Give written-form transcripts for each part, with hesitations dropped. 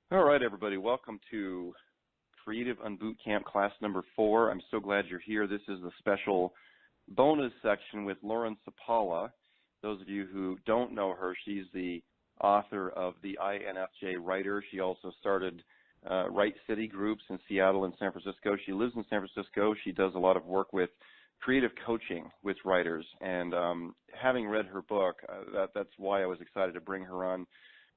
All right, everybody. Welcome to Creative Unbootcamp class number 4. I'm so glad you're here. This is the special bonus section with Lauren Sapala. Those of you who don't know her, she's the author of the INFJ Writer. She also started Write City groups in Seattle and San Francisco. She lives in San Francisco. She does a lot of work with creative coaching with writers. And having read her book, that's why I was excited to bring her on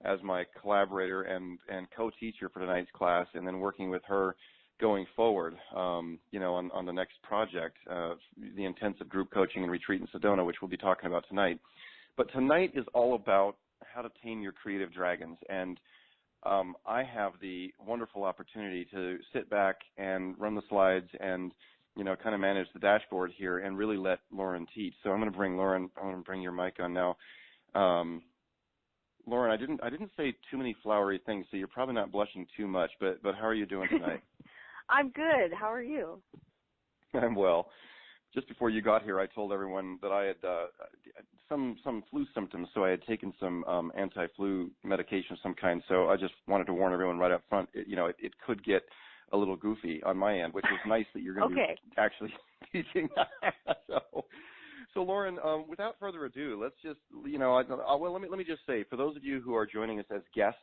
as my collaborator and co-teacher for tonight's class, and then working with her going forward, on the next project, the intensive group coaching and retreat in Sedona, which we'll be talking about tonight. But tonight is all about how to tame your creative dragons, and I have the wonderful opportunity to sit back and run the slides and, kind of manage the dashboard here and really let Lauren teach. So I'm going to bring Lauren, I want to bring your mic on now. Lauren, I didn't say too many flowery things, so you're probably not blushing too much, but how are you doing tonight? I'm good. How are you? I'm well. Just before you got here, I told everyone that I had some flu symptoms, so I had taken some anti-flu medication of some kind. So I just wanted to warn everyone right up front. It could get a little goofy on my end, which is nice that you're going to be actually teaching. So Lauren, without further ado, let's just, let me just say, for those of you who are joining us as guests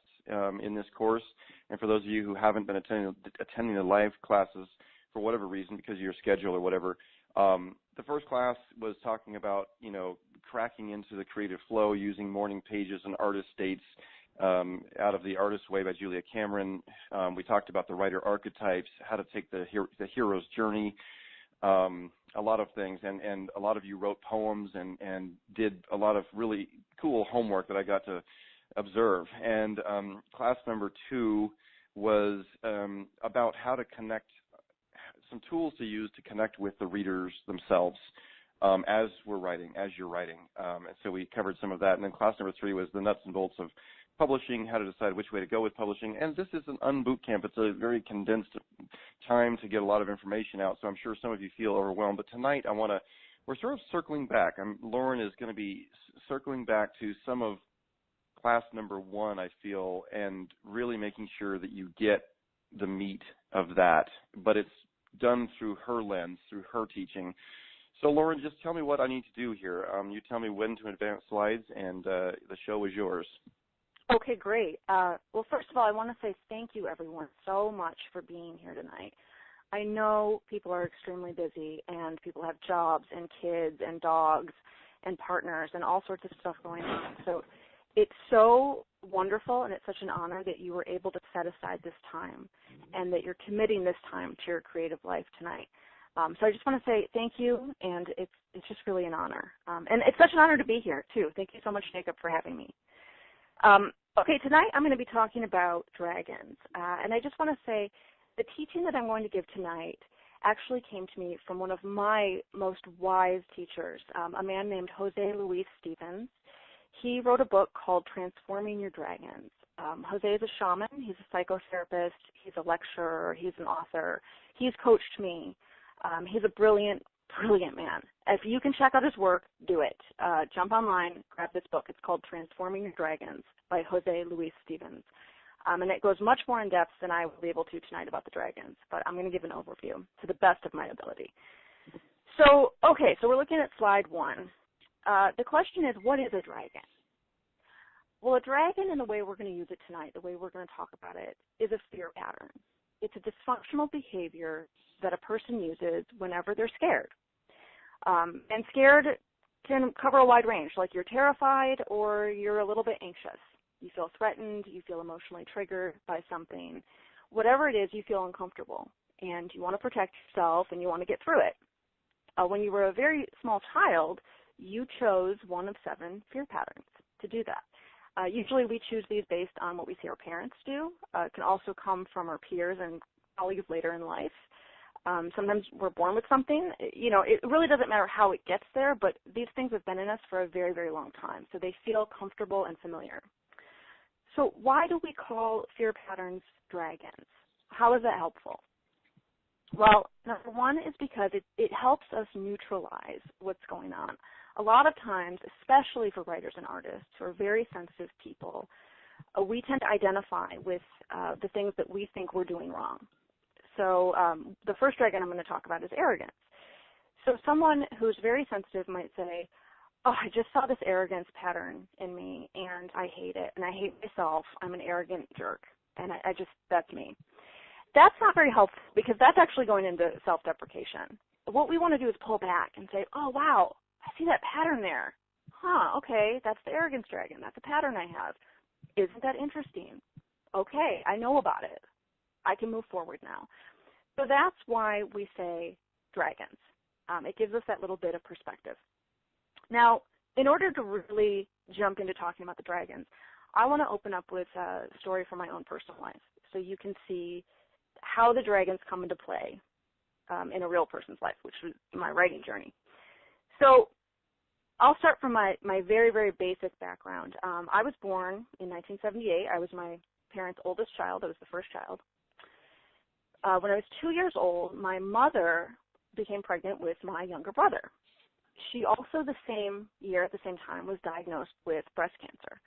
in this course, and for those of you who haven't been attending the live classes for whatever reason, because of your schedule or whatever, the first class was talking about, cracking into the creative flow using morning pages and artist states out of The Artist's Way by Julia Cameron. We talked about the writer archetypes, how to take the hero's journey, a lot of things, and a lot of you wrote poems and did a lot of really cool homework that I got to observe. And class number 2 was about how to connect, some tools to use to connect with the readers themselves as you're writing. And so we covered some of that. And then class number 3 was the nuts and bolts of publishing, how to decide which way to go with publishing. And this is an unbootcamp. It's a very condensed time to get a lot of information out, so I'm sure some of you feel overwhelmed. But tonight we're sort of circling back. Lauren is going to be circling back to some of class number 1, I feel, and really making sure that you get the meat of that. But it's done through her lens, through her teaching. So Lauren, just tell me what I need to do here. You tell me when to advance slides, and the show is yours. Okay, great. Well, first of all, I want to say thank you, everyone, so much for being here tonight. I know people are extremely busy, and people have jobs and kids and dogs and partners and all sorts of stuff going on. So it's so wonderful, and it's such an honor that you were able to set aside this time and that you're committing this time to your creative life tonight. So I just want to say thank you, and it's just really an honor. And it's such an honor to be here, too. Thank you so much, Jacob, for having me. Okay, tonight I'm going to be talking about dragons, and I just want to say the teaching that I'm going to give tonight actually came to me from one of my most wise teachers, a man named Jose Luis Stevens. He wrote a book called Transforming Your Dragons. Jose is a shaman, he's a psychotherapist, he's a lecturer, he's an author. He's coached me. He's a brilliant man. If you can check out his work, do it. Jump online, grab this book. It's called Transforming Your Dragons by Jose Luis Stevens. And it goes much more in depth than I will be able to tonight about the dragons, but I'm going to give an overview to the best of my ability. So we're looking at slide 1. The question is, what is a dragon? Well, a dragon, in the way we're going to use it tonight, the way we're going to talk about it, is a fear pattern. It's a dysfunctional behavior that a person uses whenever they're scared. And scared can cover a wide range, like you're terrified or you're a little bit anxious. You feel threatened, you feel emotionally triggered by something. Whatever it is, you feel uncomfortable, and you want to protect yourself and you want to get through it. When you were a very small child, you chose one of 7 fear patterns to do that. Usually we choose these based on what we see our parents do. It can also come from our peers and colleagues later in life. Sometimes we're born with something. It really doesn't matter how it gets there, but these things have been in us for a very, very long time, so they feel comfortable and familiar. So why do we call fear patterns dragons? How is that helpful? Well, number one is because it helps us neutralize what's going on. A lot of times, especially for writers and artists who are very sensitive people, we tend to identify with the things that we think we're doing wrong. So the first dragon I'm going to talk about is arrogance. So someone who's very sensitive might say, oh, I just saw this arrogance pattern in me, and I hate it, and I hate myself. I'm an arrogant jerk, and that's me. That's not very helpful because that's actually going into self-deprecation. What we want to do is pull back and say, oh, wow, I see that pattern there. Huh, okay, that's the arrogance dragon. That's a pattern I have. Isn't that interesting? Okay, I know about it. I can move forward now. So that's why we say dragons. It gives us that little bit of perspective. Now, in order to really jump into talking about the dragons, I want to open up with a story from my own personal life so you can see how the dragons come into play in a real person's life, which was my writing journey. So I'll start from my very, very basic background. I was born in 1978. I was my parents' oldest child. I was the first child. When I was 2 years old, my mother became pregnant with my younger brother. She also the same year at the same time was diagnosed with breast cancer.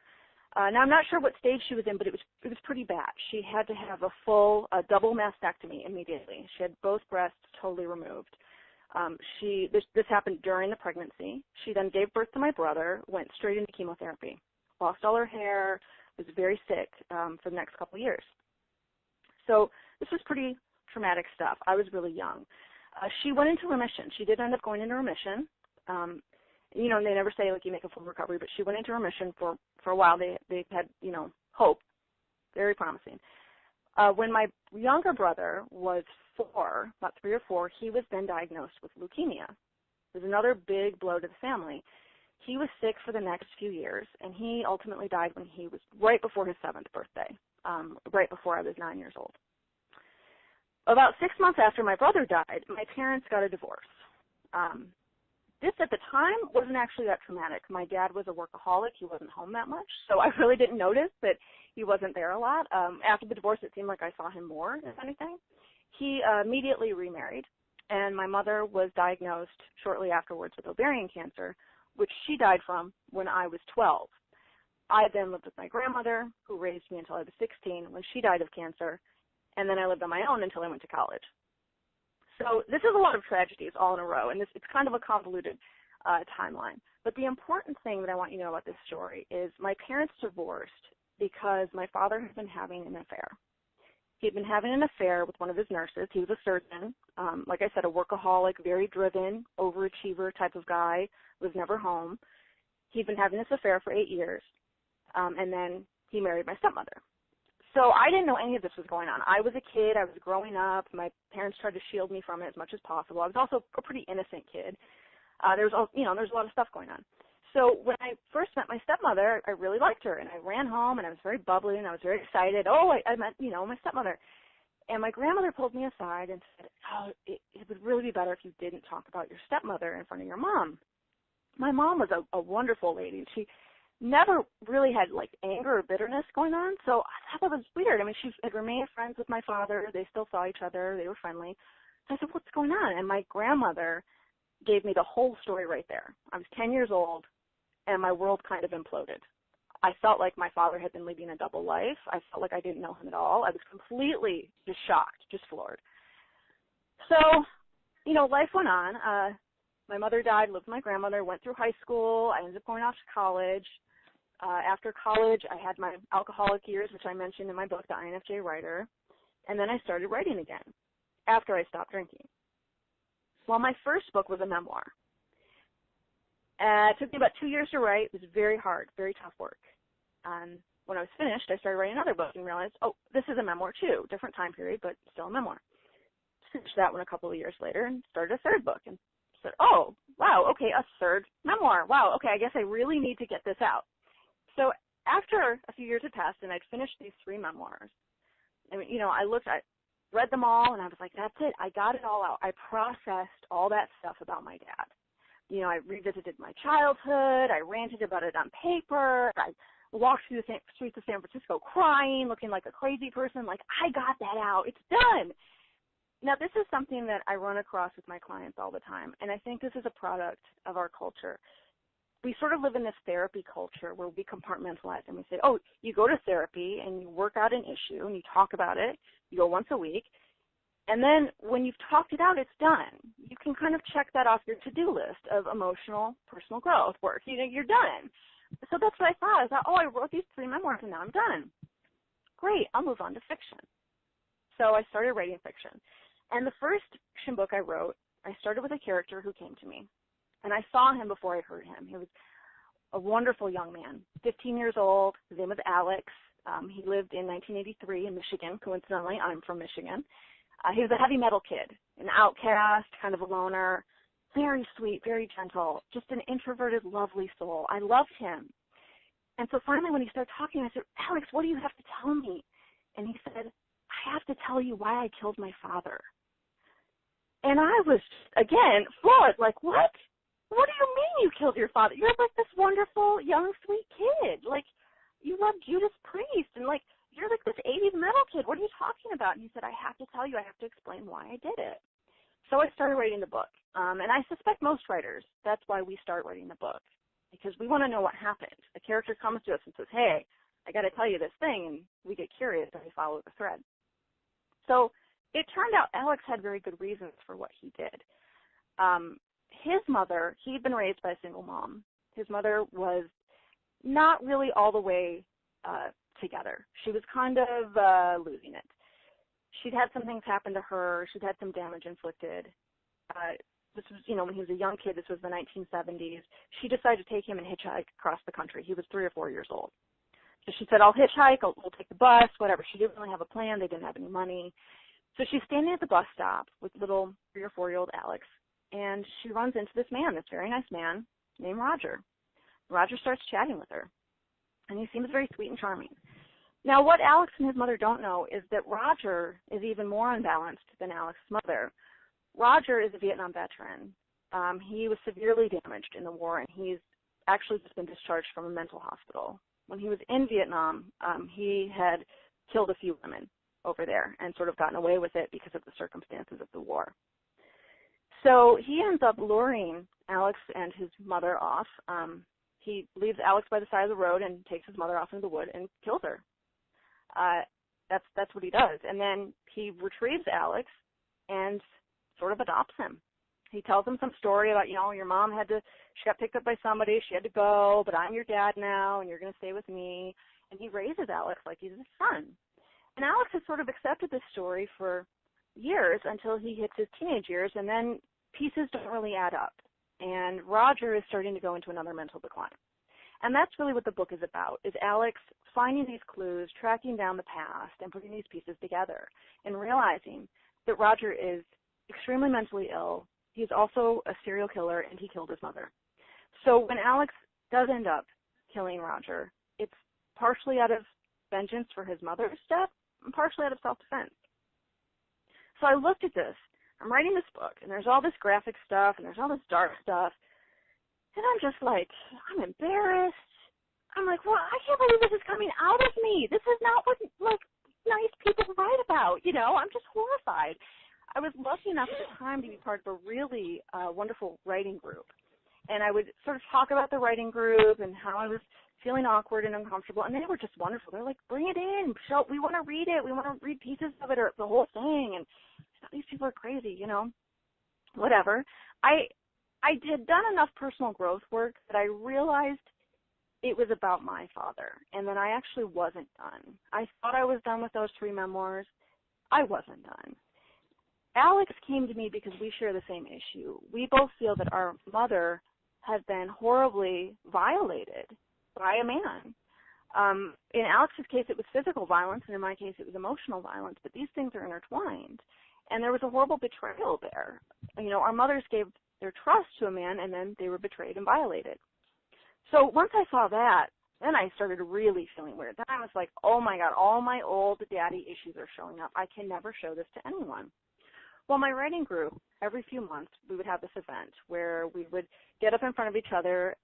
Now I'm not sure what stage she was in, but it was pretty bad. She had to have a double mastectomy immediately. She had both breasts totally removed. This happened during the pregnancy. She then gave birth to my brother, went straight into chemotherapy, lost all her hair, was very sick for the next couple of years. So this was pretty traumatic stuff. I was really young. She went into remission. She did end up going into remission. And they never say, like, you make a full recovery, but she went into remission for a while. They had, hope, very promising. When my younger brother was about 3 or 4, he was then diagnosed with leukemia. It was another big blow to the family. He was sick for the next few years, and he ultimately died when he was right before his 7th birthday, right before I was 9 years old. About 6 months after my brother died, my parents got a divorce. This, at the time, wasn't actually that traumatic. My dad was a workaholic. He wasn't home that much, so I really didn't notice that he wasn't there a lot. After the divorce, it seemed like I saw him more, if anything. He immediately remarried, and my mother was diagnosed shortly afterwards with ovarian cancer, which she died from when I was 12. I then lived with my grandmother, who raised me until I was 16 when she died of cancer, and then I lived on my own until I went to college. So this is a lot of tragedies all in a row, and it's kind of a convoluted timeline. But the important thing that I want you to know about this story is my parents divorced because my father had been having an affair. He had been having an affair with one of his nurses. He was a surgeon, like I said, a workaholic, very driven, overachiever type of guy, was never home. He'd been having this affair for 8 years, and then he married my stepmother. So I didn't know any of this was going on. I was a kid. I was growing up. My parents tried to shield me from it as much as possible. I was also a pretty innocent kid. There's a lot of stuff going on. So when I first met my stepmother, I really liked her, and I ran home, and I was very bubbly, and I was very excited. Oh, I met, my stepmother. And my grandmother pulled me aside and said, oh, it would really be better if you didn't talk about your stepmother in front of your mom. My mom was a wonderful lady, and she never really had, like, anger or bitterness going on, so I thought that was weird. I mean, she had remained friends with my father. They still saw each other. They were friendly. So I said, what's going on? And my grandmother gave me the whole story right there. I was 10 years old, and my world kind of imploded. I felt like my father had been leading a double life. I felt like I didn't know him at all. I was completely just shocked, just floored. So, life went on. My mother died, lived with my grandmother, went through high school. I ended up going off to college. After college, I had my alcoholic years, which I mentioned in my book, The INFJ Writer, and then I started writing again after I stopped drinking. Well, my first book was a memoir. It took me about 2 years to write. It was very hard, very tough work. When I was finished, I started writing another book and realized, oh, this is a memoir too, different time period, but still a memoir. Finished that one a couple of years later and started a third book and said, oh, wow, okay, a third memoir. Wow, okay, I guess I really need to get this out. So after a few years had passed and I'd finished these 3 memoirs, I read them all and I was like, that's it. I got it all out. I processed all that stuff about my dad. I revisited my childhood. I ranted about it on paper. I walked through the streets of San Francisco crying, looking like a crazy person. Like, I got that out. It's done. Now, this is something that I run across with my clients all the time, and I think this is a product of our culture. we sort of live in this therapy culture where we compartmentalize and we say, oh, you go to therapy and you work out an issue and you talk about it. You go once a week. And then when you've talked it out, it's done. You can kind of check that off your to-do list of emotional, personal growth work. You're done. So that's what I thought. I thought, oh, I wrote these 3 memoirs and now I'm done. Great, I'll move on to fiction. So I started writing fiction. And the first fiction book I wrote, I started with a character who came to me. And I saw him before I heard him. He was a wonderful young man, 15 years old. His name was Alex. He lived in 1983 in Michigan. Coincidentally, I'm from Michigan. He was a heavy metal kid, an outcast, kind of a loner, very sweet, very gentle, just an introverted, lovely soul. I loved him. And so finally when he started talking, I said, Alex, what do you have to tell me? And he said, I have to tell you why I killed my father. And I was, again, floored, like, what? What do you mean you killed your father? You're like this wonderful, young, sweet kid. Like, you love Judas Priest, and like, you're like this 80s metal kid. What are you talking about? And he said, I have to tell you, I have to explain why I did it. So I started writing the book. And I suspect most writers, that's why we start writing the book, because we want to know what happened. A character comes to us and says, hey, I got to tell you this thing, and we get curious and we follow the thread. So it turned out Alex had very good reasons for what he did. His mother, he'd been raised by a single mom. His mother was not really all the way together. She was kind of losing it. She'd had some things happen to her. She'd had some damage inflicted. This was, when he was a young kid, this was the 1970s. She decided to take him and hitchhike across the country. He was 3 or 4 years old. So she said, I'll hitchhike, we'll take the bus, whatever. She didn't really have a plan. They didn't have any money. So she's standing at the bus stop with little 3 or 4-year-old Alex, and she runs into this man, this very nice man named Roger. Roger starts chatting with her, and he seems very sweet and charming. Now, what Alex and his mother don't know is that Roger is even more unbalanced than Alex's mother. Roger is a Vietnam veteran. He was severely damaged in the war, and he's actually just been discharged from a mental hospital. When he was in Vietnam, he had killed a few women over there and sort of gotten away with it because of the circumstances of the war. So he ends up luring Alex and his mother off. He leaves Alex by the side of the road and takes his mother off into the wood and kills her. That's what he does. And then he retrieves Alex and sort of adopts him. He tells him some story about, your mom she got picked up by somebody, she had to go, but I'm your dad now, and you're going to stay with me. And he raises Alex like he's his son. And Alex has sort of accepted this story for years until he hits his teenage years, and then pieces don't really add up. And Roger is starting to go into another mental decline. And that's really what the book is about, is Alex finding these clues, tracking down the past, and putting these pieces together, and realizing that Roger is extremely mentally ill. He's also a serial killer, and he killed his mother. So when Alex does end up killing Roger, it's partially out of vengeance for his mother's death and partially out of self-defense. So I looked at this. I'm writing this book, and there's all this graphic stuff, and there's all this dark stuff, and I'm just like, I'm embarrassed. I'm like, well, I can't believe this is coming out of me. This is not what, nice people write about, I'm just horrified. I was lucky enough at the time to be part of a really wonderful writing group. And I would sort of talk about the writing group and how I was feeling awkward and uncomfortable. And they were just wonderful. They're like, bring it in. We want to read it. We want to read pieces of it or the whole thing. And I thought, these people are crazy, whatever. I had done enough personal growth work that I realized it was about my father. And then I actually wasn't done. I thought I was done with those 3 memoirs. I wasn't done. Alex came to me because we share the same issue. We both feel that our mother has been horribly violated by a man. In Alex's case, it was physical violence, and in my case, it was emotional violence, but these things are intertwined. And there was a horrible betrayal there. Our mothers gave their trust to a man, and then they were betrayed and violated. So once I saw that, then I started really feeling weird. Then I was like, oh, my God, all my old daddy issues are showing up. I can never show this to anyone. Well, my writing group, every few months, we would have this event where we would get up in front of each other,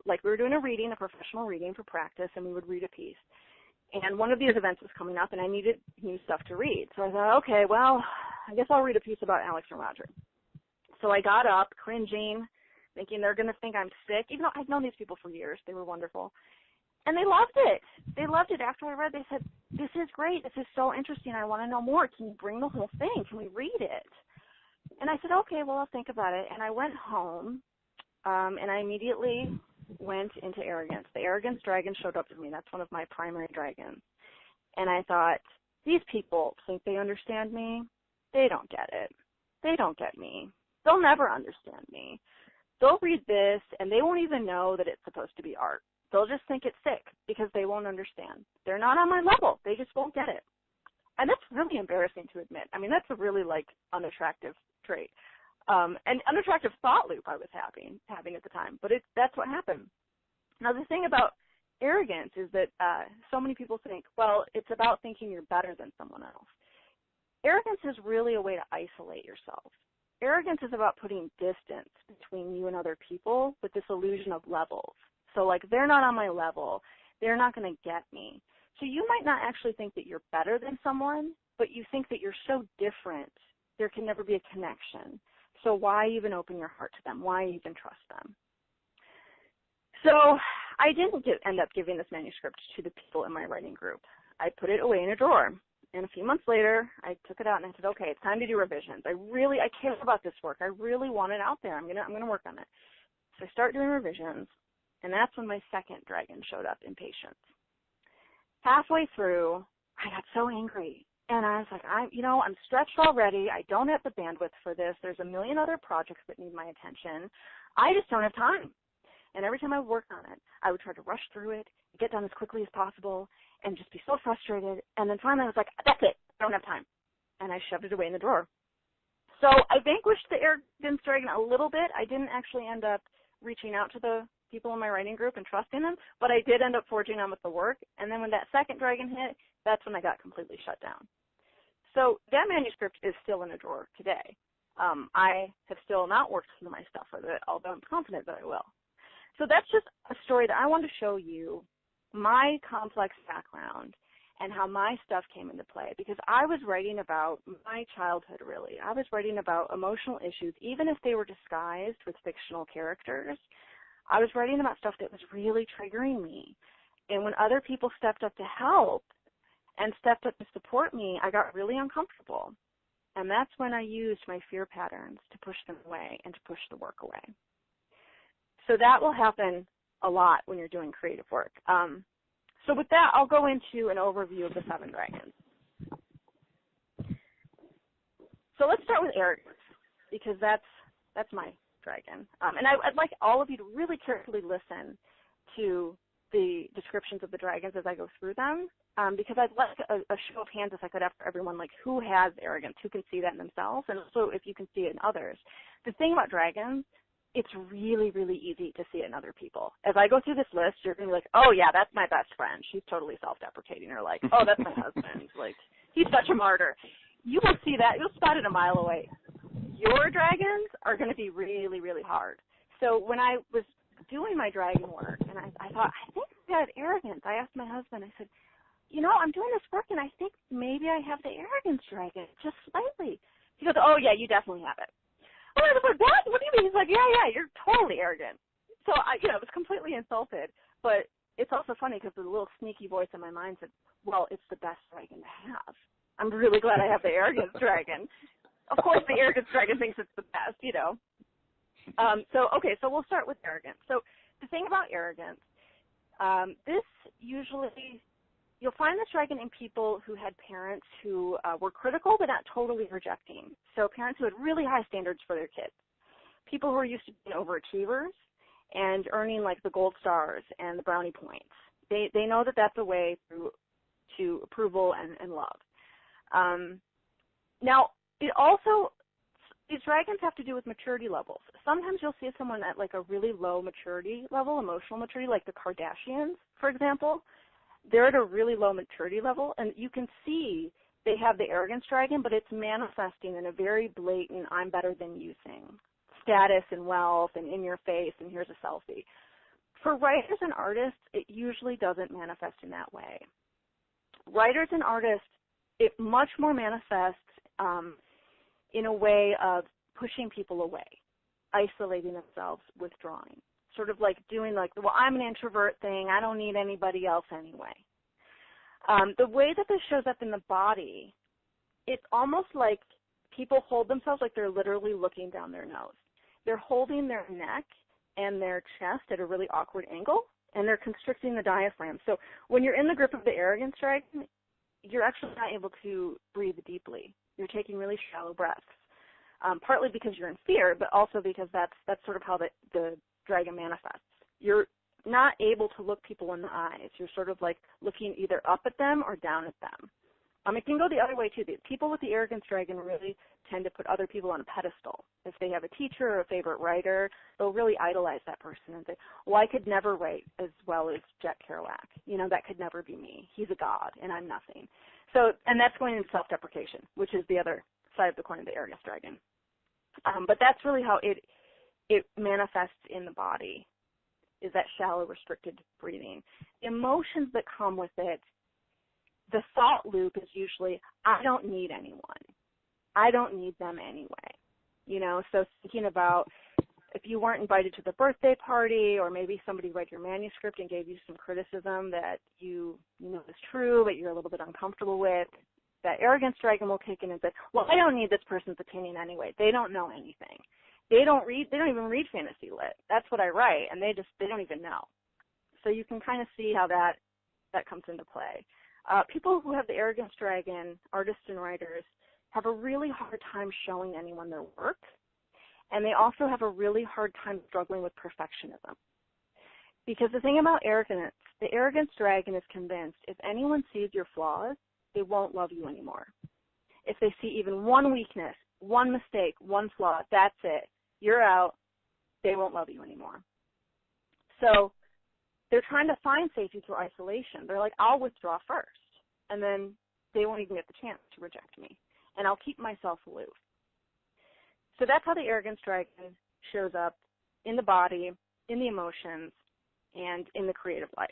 like we were doing a professional reading for practice, and we would read a piece. And one of these events was coming up, and I needed new stuff to read. So I thought, okay, well, I guess I'll read a piece about Alex and Roger. So I got up, cringing, thinking they're going to think I'm sick. Even though I've known these people for years. They were wonderful. And they loved it. They loved it. After I read, they said, this is great. This is so interesting. I want to know more. Can you bring the whole thing? Can we read it? And I said, okay, well, I'll think about it. And I went home, and I immediately went into Arrogance. The Arrogance dragon showed up for me. That's one of my primary dragons. And I thought, these people think they understand me. They don't get it. They don't get me. They'll never understand me. They'll read this, and they won't even know that it's supposed to be art. They'll just think it's sick because they won't understand. They're not on my level. They just won't get it. And that's really embarrassing to admit. I mean, that's a really, unattractive trait. An unattractive thought loop I was having at the time. But that's what happened. Now, the thing about arrogance is that so many people think, well, it's about thinking you're better than someone else. Arrogance is really a way to isolate yourself. Arrogance is about putting distance between you and other people with this illusion of levels. So, they're not on my level. They're not going to get me. So you might not actually think that you're better than someone, but you think that you're so different, there can never be a connection. So why even open your heart to them? Why even trust them? So I didn't end up giving this manuscript to the people in my writing group. I put it away in a drawer. And a few months later, I took it out and I said, okay, it's time to do revisions. I care about this work. I really want it out there. I'm gonna work on it. So I start doing revisions. And that's when my second dragon showed up, Impatience. Halfway through, I got so angry. And I was like, I'm stretched already. I don't have the bandwidth for this. There's a million other projects that need my attention. I just don't have time. And every time I would work on it, I would try to rush through it, get done as quickly as possible, and just be so frustrated. And then finally I was like, that's it. I don't have time. And I shoved it away in the drawer. So I vanquished the Arrogance dragon a little bit. I didn't actually end up reaching out to the people in my writing group and trusting them, but I did end up forging on with the work. And then when that second dragon hit, that's when I got completely shut down. So that manuscript is still in a drawer today. I have still not worked through my stuff with it, although I'm confident that I will. So that's just a story that I want to show you my complex background and how my stuff came into play, because I was writing about my childhood, really. I was writing about emotional issues, even if they were disguised with fictional characters. I was writing about stuff that was really triggering me. And when other people stepped up to help and stepped up to support me, I got really uncomfortable. And that's when I used my fear patterns to push them away and to push the work away. So that will happen a lot when you're doing creative work. So with that, I'll go into an overview of the 7 dragons. So let's start with Arrogance, because that's my dragon. And I'd like all of you to really carefully listen to the descriptions of the dragons as I go through them, because I'd like a show of hands, if I could, after everyone, who has arrogance, who can see that in themselves, and also if you can see it in others. The thing about dragons, it's really, really easy to see it in other people. As I go through this list, you're going to be like, oh, yeah, that's my best friend. She's totally self-deprecating. Or oh, that's my husband. He's such a martyr. You will see that. You'll spot it a mile away. Your dragons are going to be really, really hard. So when I was doing my dragon work, and I thought, I think I had arrogance. I asked my husband, I said, I'm doing this work, and I think maybe I have the arrogance dragon, just slightly. He goes, oh, yeah, you definitely have it. Well, I was like, what do you mean? He's like, yeah, you're totally arrogant. So I was completely insulted. But it's also funny because the little sneaky voice in my mind said, well, it's the best dragon to have. I'm really glad I have the arrogance dragon. Of course, the arrogance dragon thinks it's the best, So we'll start with arrogance. So the thing about arrogance, this usually, you'll find this dragon in people who had parents who were critical but not totally rejecting. So parents who had really high standards for their kids. People who are used to being overachievers and earning the gold stars and the brownie points. They know that that's a way to approval and love. Now, these dragons have to do with maturity levels. Sometimes you'll see someone at a really low maturity level, emotional maturity, like the Kardashians, for example. They're at a really low maturity level, and you can see they have the arrogance dragon, but it's manifesting in a very blatant, I'm better than you thing. Status and wealth and in your face, and here's a selfie. For writers and artists, it usually doesn't manifest in that way. Writers and artists, it much more manifests in a way of pushing people away. isolating themselves, withdrawing, sort of like doing like, well, I'm an introvert thing. I don't need anybody else anyway. The way that this shows up in the body, it's almost like people hold themselves like they're literally looking down their nose. They're holding their neck and their chest at a really awkward angle, and they're constricting the diaphragm. So when you're in the grip of the Arrogance dragon, you're actually not able to breathe deeply. You're taking really shallow breaths, partly because you're in fear, but also because that's sort of how the dragon manifests. You're not able to look people in the eyes. You're sort of like looking either up at them or down at them. It can go the other way, too. The people with the Arrogance dragon really tend to put other people on a pedestal. If they have a teacher or a favorite writer, they'll really idolize that person and say, well, I could never write as well as Jack Kerouac. You know, that could never be me. He's a god, and I'm nothing. So, and that's going into self-deprecation, which is the other side of the coin of the Arrogance dragon. But that's really how it manifests in the body, is that shallow, restricted breathing. The emotions that come with it, the thought loop is usually, I don't need anyone. I don't need them anyway. You know, so thinking about if you weren't invited to the birthday party, or maybe somebody read your manuscript and gave you some criticism that you know is true, but you're a little bit uncomfortable with, that Arrogance dragon will kick in and say, well, I don't need this person's opinion anyway. They don't know anything. They don't even read fantasy lit. That's what I write, and they don't even know. So you can kind of see how that comes into play. People who have the Arrogance dragon, artists and writers, have a really hard time showing anyone their work, and they also have a really hard time struggling with perfectionism. Because the thing about arrogance, the Arrogance dragon is convinced if anyone sees your flaws, they won't love you anymore. If they see even one weakness, one mistake, one flaw, that's it. You're out. They won't love you anymore. So they're trying to find safety through isolation. They're like, I'll withdraw first, and then they won't even get the chance to reject me, and I'll keep myself aloof. So that's how the Arrogance dragon shows up in the body, in the emotions, and in the creative life.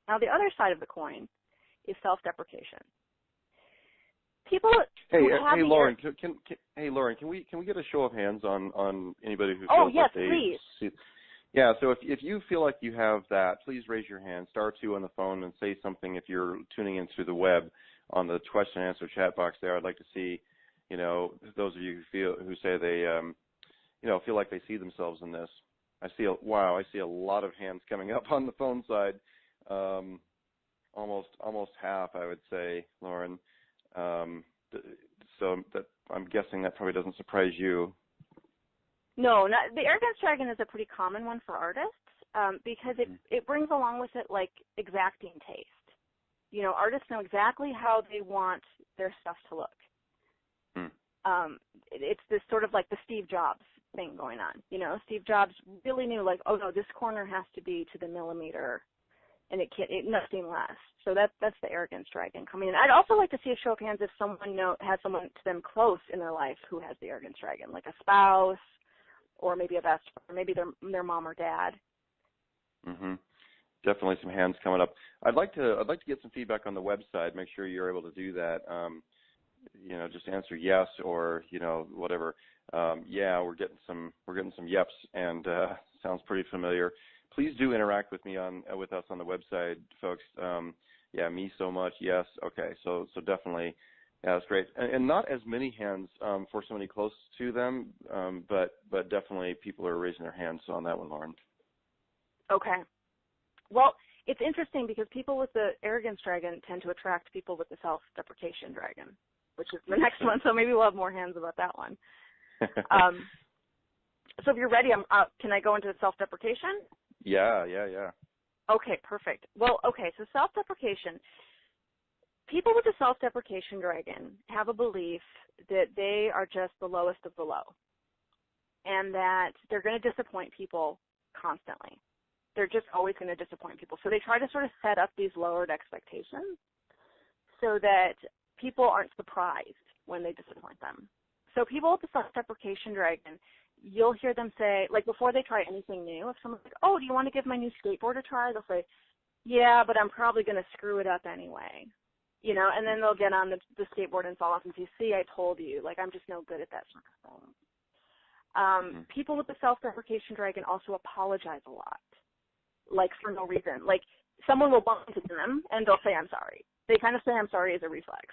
Now, the other side of the coin is self-deprecation. People Hey, Lauren, can we get a show of hands on anybody who feels yes, like they please. see? Yeah, so if you feel like you have that, please raise your hand, *2 on the phone, and say something if you're tuning in through the web on the question and answer chat box there. I'd like to see, you know, those of you who say they, feel like they see themselves in this. I see a lot of hands coming up on the phone side, almost half, I would say, Lauren. So that I'm guessing that probably doesn't surprise you. No, the Arrogance dragon is a pretty common one for artists because it brings along with it like exacting taste. You know, artists know exactly how they want their stuff to look. It's this sort of like the Steve Jobs thing going on. You know, Steve Jobs really knew like, oh no, this corner has to be to the millimeter, and nothing less. So that's the Arrogance dragon coming in. I'd also like to see a show of hands if someone has someone to them close in their life who has the Arrogance dragon, like a spouse, or maybe a best friend, or maybe their mom or dad. Definitely some hands coming up. I'd like to get some feedback on the website. Make sure you're able to do that. Just answer yes or whatever. We're getting some yeps, and sounds pretty familiar. Please do interact with me with us on the website, folks. Me so much. Yes. Okay. So definitely. Yeah, that's great. And not as many hands for somebody close to them, but definitely people are raising their hands on that one, Lauren. Okay. Well, it's interesting because people with the Arrogance dragon tend to attract people with the Self-deprecation dragon, which is the next one. So maybe we'll have more hands about that one. So if you're ready, can I go into self-deprecation? Yeah. Okay, perfect. Well, okay, so self-deprecation. People with the self-deprecation dragon have a belief that they are just the lowest of the low and that they're going to disappoint people constantly. They're just always going to disappoint people. So they try to sort of set up these lowered expectations so that people aren't surprised when they disappoint them. So people with the self-deprecation dragon, you'll hear them say, like before they try anything new, if someone's like, oh, do you want to give my new skateboard a try? They'll say, yeah, but I'm probably going to screw it up anyway. You know, and then they'll get on the skateboard and fall off and say, see, I told you, like I'm just no good at that sort of thing. People with the self-deprecation dragon also apologize a lot, like for no reason. Like someone will bump into them and they'll say, I'm sorry. They kind of say I'm sorry as a reflex.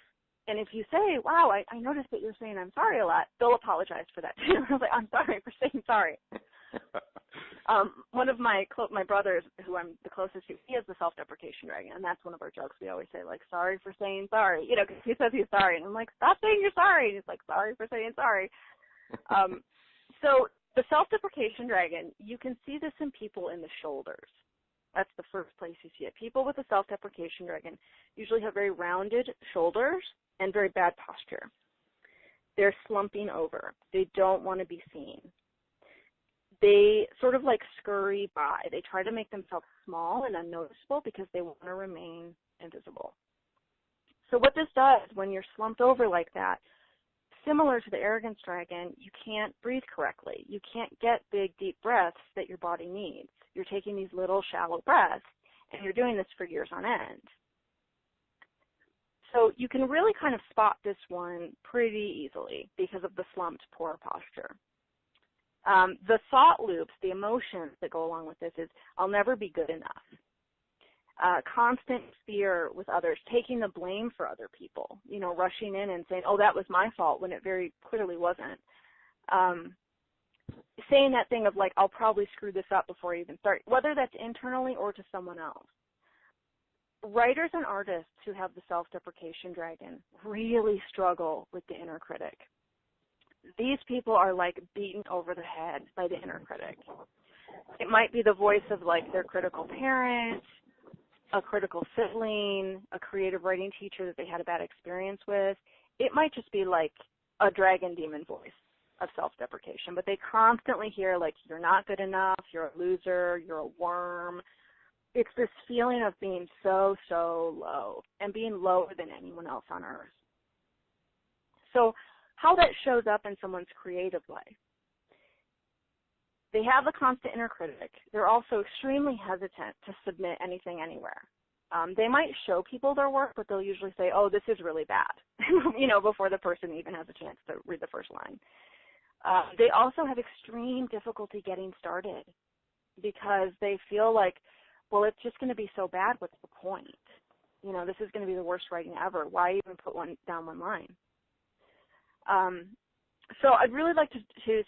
And if you say, wow, I noticed that you're saying I'm sorry a lot, they'll apologize for that too. I was like, I'm sorry for saying sorry. One of my brothers, who I'm the closest to, he has the self-deprecation dragon, and that's one of our jokes. We always say, like, sorry for saying sorry, you know, because he says he's sorry. And I'm like, stop saying you're sorry. And he's like, sorry for saying sorry. So the self-deprecation dragon, you can see this in people in the shoulders. That's the first place you see it. People with a self-deprecation dragon usually have very rounded shoulders and very bad posture. They're slumping over. They don't want to be seen. They sort of like scurry by. They try to make themselves small and unnoticeable because they want to remain invisible. So what this does when you're slumped over like that, similar to the arrogance dragon, you can't breathe correctly. You can't get big, deep breaths that your body needs. You're taking these little shallow breaths, and you're doing this for years on end. So you can really kind of spot this one pretty easily because of the slumped, poor posture. The thought loops, the emotions that go along with this is, I'll never be good enough. Constant fear with others, taking the blame for other people, you know, rushing in and saying, oh, that was my fault when it very clearly wasn't. Saying that thing of like, I'll probably screw this up before I even start, whether that's internally or to someone else. Writers and artists who have the self-deprecation dragon really struggle with the inner critic. These people are like beaten over the head by the inner critic. It might be the voice of like their critical parent, a critical sibling, a creative writing teacher that they had a bad experience with. It might just be like a dragon demon voice of self-deprecation, but they constantly hear like, you're not good enough, you're a loser, you're a worm. It's this feeling of being so, so low and being lower than anyone else on earth. So how that shows up in someone's creative life. They have a constant inner critic. They're also extremely hesitant to submit anything anywhere. They might show people their work, but they'll usually say, oh, this is really bad, you know, before the person even has a chance to read the first line. They also have extreme difficulty getting started because they feel like, well, it's just going to be so bad. What's the point? You know, this is going to be the worst writing ever. Why even put down one line? So I'd really like to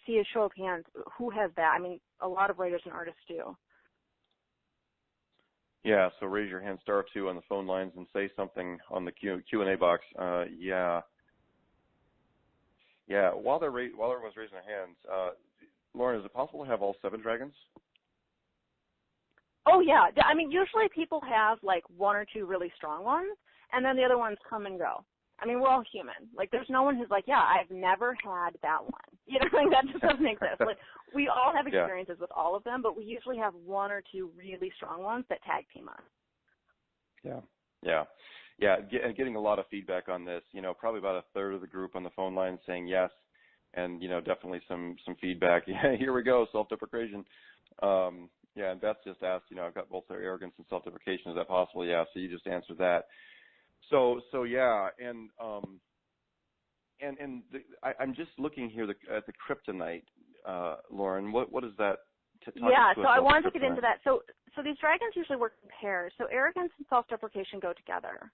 see a show of hands. Who has that? I mean, a lot of writers and artists do. Yeah, so raise your hand, *2 on the phone lines, and say something on the Q&A box. Yeah. While everyone's raising their hands, Lauren, is it possible to have all 7 dragons? Oh, yeah. I mean, usually people have like 1 or 2 really strong ones, and then the other ones come and go. I mean, we're all human. Like, there's no one who's like, yeah, I've never had that one. You know, like, that just doesn't exist. Like, we all have experiences with all of them, but we usually have 1 or 2 really strong ones that tag team us. Yeah, getting a lot of feedback on this. You know, probably about a third of the group on the phone line saying yes, and, you know, definitely some feedback. Yeah, here we go, self-deprecation. Yeah, and Beth just asked, you know, I've got both their arrogance and self-deprecation. Is that possible? Yeah, so you just answered that. So yeah, and I'm just looking here at the kryptonite, Lauren. What is that? Yeah, so I wanted to get into that. So these dragons usually work in pairs. So arrogance and self-deprecation go together.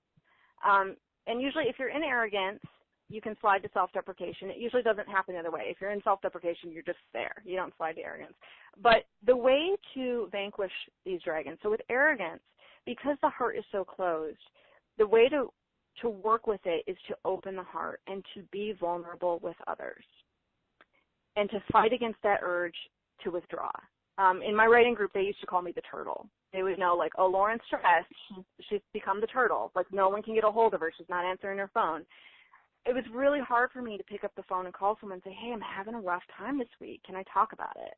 And usually if you're in arrogance, you can slide to self-deprecation. It usually doesn't happen the other way. If you're in self-deprecation, you're just there. You don't slide to arrogance. But the way to vanquish these dragons, so with arrogance, because the heart is so closed, the way to work with it is to open the heart and to be vulnerable with others and to fight against that urge to withdraw. In my writing group, they used to call me the turtle. They would know, like, oh, Lauren's stressed. She's become the turtle. Like, no one can get a hold of her. She's not answering her phone. It was really hard for me to pick up the phone and call someone and say, hey, I'm having a rough time this week. Can I talk about it?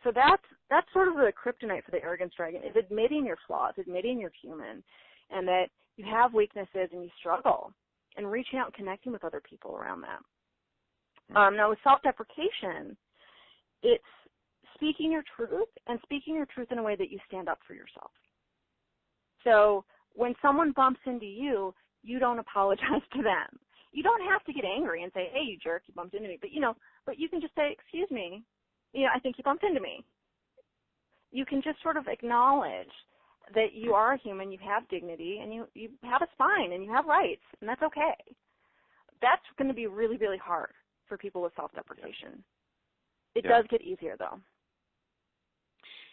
So that's sort of the kryptonite for the arrogance dragon, is admitting your flaws, admitting you're human, and that you have weaknesses and you struggle, and reaching out and connecting with other people around that. Now, with self-deprecation, it's speaking your truth, and speaking your truth in a way that you stand up for yourself. So when someone bumps into you, you don't apologize to them. You don't have to get angry and say, hey, you jerk, you bumped into me. But, but you can just say, excuse me, I think you bumped into me. You can just sort of acknowledge that you are a human, you have dignity, and you have a spine, and you have rights, and that's okay. That's going to be really, really hard for people with self-deprecation. It does get easier, though.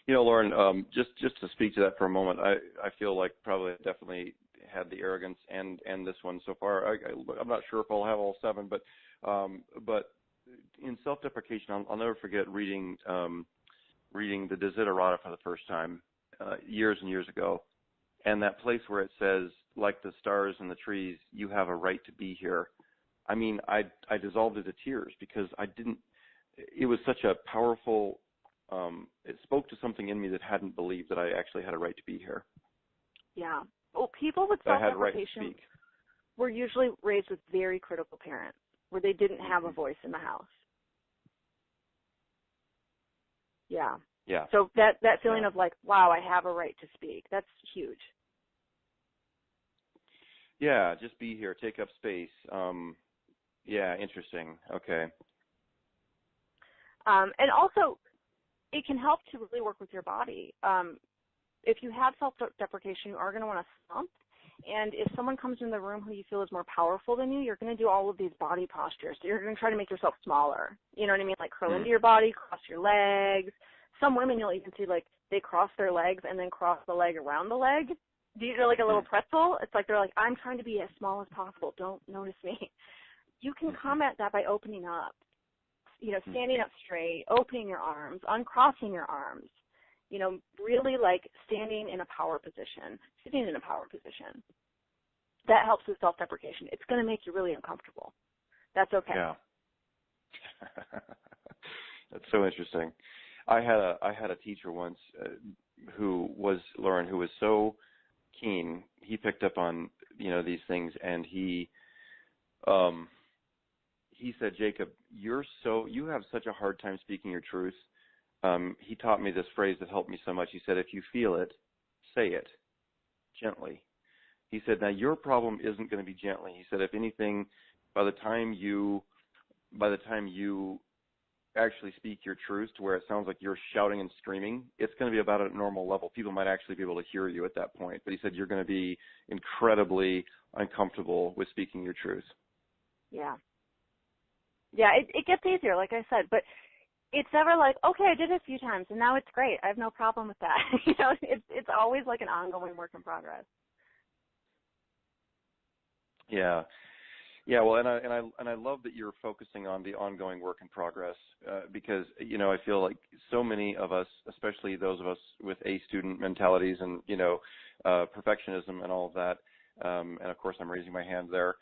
Lauren, just to speak to that for a moment, I feel like probably I definitely had the arrogance and this one so far. I'm not sure if I'll have all 7, but in self-deprecation, I'll never forget reading the Desiderata for the first time years and years ago, and that place where it says, like the stars and the trees, you have a right to be here. I mean, I dissolved into tears because it was such a powerful, it spoke to something in me that hadn't believed that I actually had a right to be here. Yeah. Well, people with self-deprecation were usually raised with very critical parents where they didn't have a voice in the house. Yeah. Yeah. So that feeling of like, wow, I have a right to speak, that's huge. Yeah, just be here, take up space. Yeah, interesting. Okay. And also, it can help to really work with your body. If you have self-deprecation, you are going to want to stomp. And if someone comes in the room who you feel is more powerful than you, you're going to do all of these body postures. So you're going to try to make yourself smaller. You know what I mean? Like curl into your body, cross your legs. Some women you'll even see, like, they cross their legs and then cross the leg around the leg. Do you know, like a little pretzel? It's like they're like, I'm trying to be as small as possible. Don't notice me. You can combat that by opening up. Standing up straight, opening your arms, uncrossing your arms, really like standing in a power position, sitting in a power position. That helps with self-deprecation. It's going to make you really uncomfortable. That's okay. Yeah. That's so interesting. I had a teacher once who was so keen. He picked up on, these things, and he said, Jacob, you have such a hard time speaking your truth. He taught me this phrase that helped me so much. He said, if you feel it, say it gently. He said, now your problem isn't going to be gently. He said, if anything, by the time you actually speak your truth to where it sounds like you're shouting and screaming, it's going to be about at a normal level. People might actually be able to hear you at that point. But he said, you're going to be incredibly uncomfortable with speaking your truth. Yeah. Yeah, it gets easier, like I said, but it's never like, okay, I did it a few times and now it's great. I have no problem with that. It's always like an ongoing work in progress. Yeah. Yeah, well, and I love that you're focusing on the ongoing work in progress because I feel like so many of us, especially those of us with A student mentalities and perfectionism and all of that, and of course I'm raising my hand there.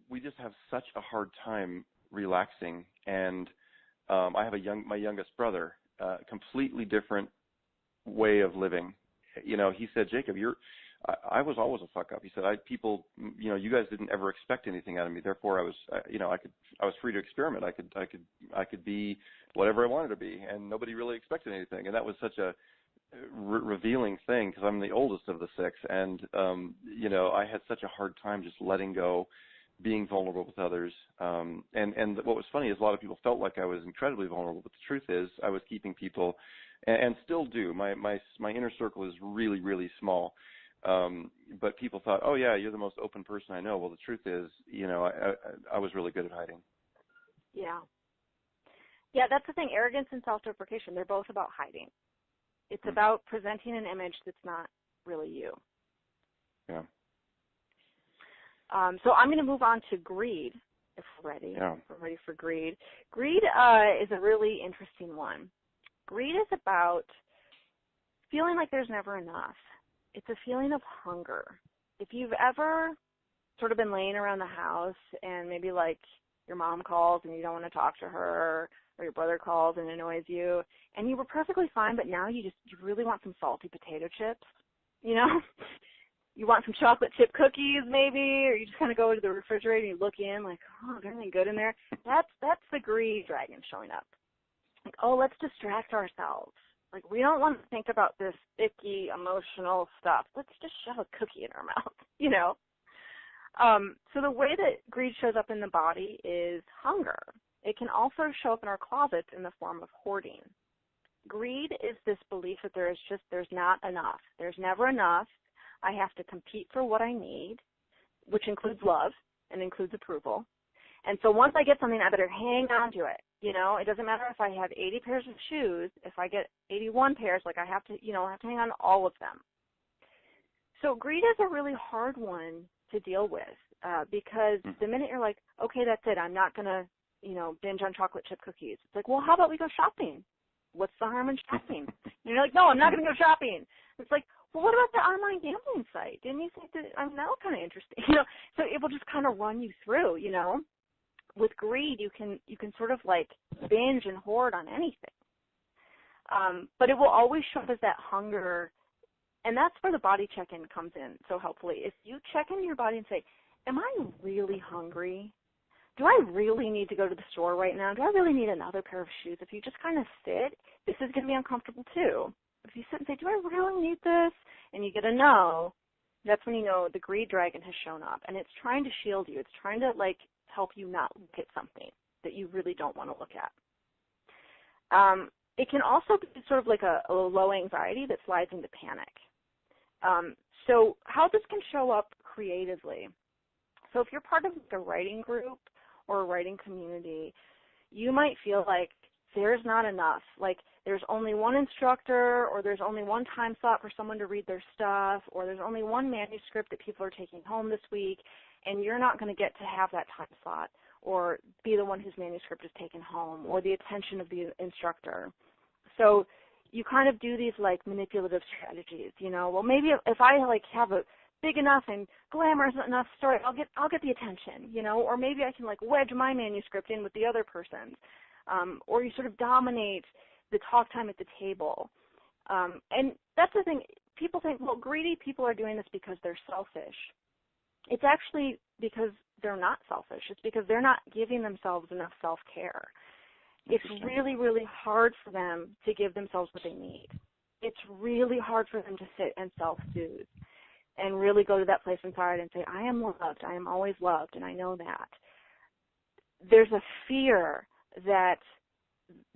We just have such a hard time relaxing, and I have my youngest brother, completely different way of living. He said, Jacob, I was always a fuck up. He said, you guys didn't ever expect anything out of me. Therefore, I was free to experiment. I could be whatever I wanted to be, and nobody really expected anything. And that was such a revealing thing because I'm the oldest of the 6, and I had such a hard time just letting go, being vulnerable with others. And what was funny is a lot of people felt like I was incredibly vulnerable, but the truth is I was keeping people, and still do. My inner circle is really, really small. But people thought, oh yeah, you're the most open person I know. Well, the truth is, I was really good at hiding. Yeah. Yeah, that's the thing. Arrogance and self-deprecation, they're both about hiding. It's about presenting an image that's not really you. Yeah. So I'm going to move on to greed, if we're ready. Yeah. If we're ready for greed. Greed is a really interesting one. Greed is about feeling like there's never enough. It's a feeling of hunger. If you've ever sort of been laying around the house and maybe like your mom calls and you don't want to talk to her, or your brother calls and annoys you, and you were perfectly fine, but now you really want some salty potato chips, You want some chocolate chip cookies maybe, or you just kind of go to the refrigerator and you look in like, oh, is there anything good in there? That's the greed dragon showing up. Like, oh, let's distract ourselves. Like, we don't want to think about this icky, emotional stuff. Let's just shove a cookie in our mouth, So the way that greed shows up in the body is hunger. It can also show up in our closets in the form of hoarding. Greed is this belief that there's not enough. There's never enough. I have to compete for what I need, which includes love and includes approval. And so once I get something, I better hang on to it. You know, it doesn't matter if I have 80 pairs of shoes. If I get 81 pairs, like I have to hang on to all of them. So greed is a really hard one to deal with because the minute you're like, okay, that's it, I'm not going to, binge on chocolate chip cookies. It's like, well, how about we go shopping? What's the harm in shopping? And you're like, no, I'm not going to go shopping. It's like, well, what about the online gambling site? Didn't you think that, that was kind of interesting? So it will just kind of run you through, With greed, you can sort of like binge and hoard on anything. But it will always show up as that hunger, and that's where the body check-in comes in so helpfully. If you check into your body and say, am I really hungry? Do I really need to go to the store right now? Do I really need another pair of shoes? If you just kind of sit, this is going to be uncomfortable too. If you sit and say, do I really need this? And you get a no, that's when you know the greed dragon has shown up, and it's trying to shield you. It's trying to help you not look at something that you really don't want to look at. It can also be sort of like a low anxiety that slides into panic. So how this can show up creatively. So if you're part of a writing group or a writing community, you might feel like there's not enough. Like there's only one instructor, or there's only one time slot for someone to read their stuff, or there's only one manuscript that people are taking home this week, and you're not going to get to have that time slot or be the one whose manuscript is taken home or the attention of the instructor. So you kind of do these manipulative strategies, well, maybe if I have a big enough and glamorous enough story, I'll get the attention, or maybe I can wedge my manuscript in with the other person's, or you sort of dominate the talk time at the table. And that's the thing. People think, well, greedy people are doing this because they're selfish. It's actually because they're not selfish. It's because they're not giving themselves enough self-care. It's really, really hard for them to give themselves what they need. It's really hard for them to sit and self-soothe and really go to that place inside and say, I am loved. I am always loved, and I know that. There's a fear that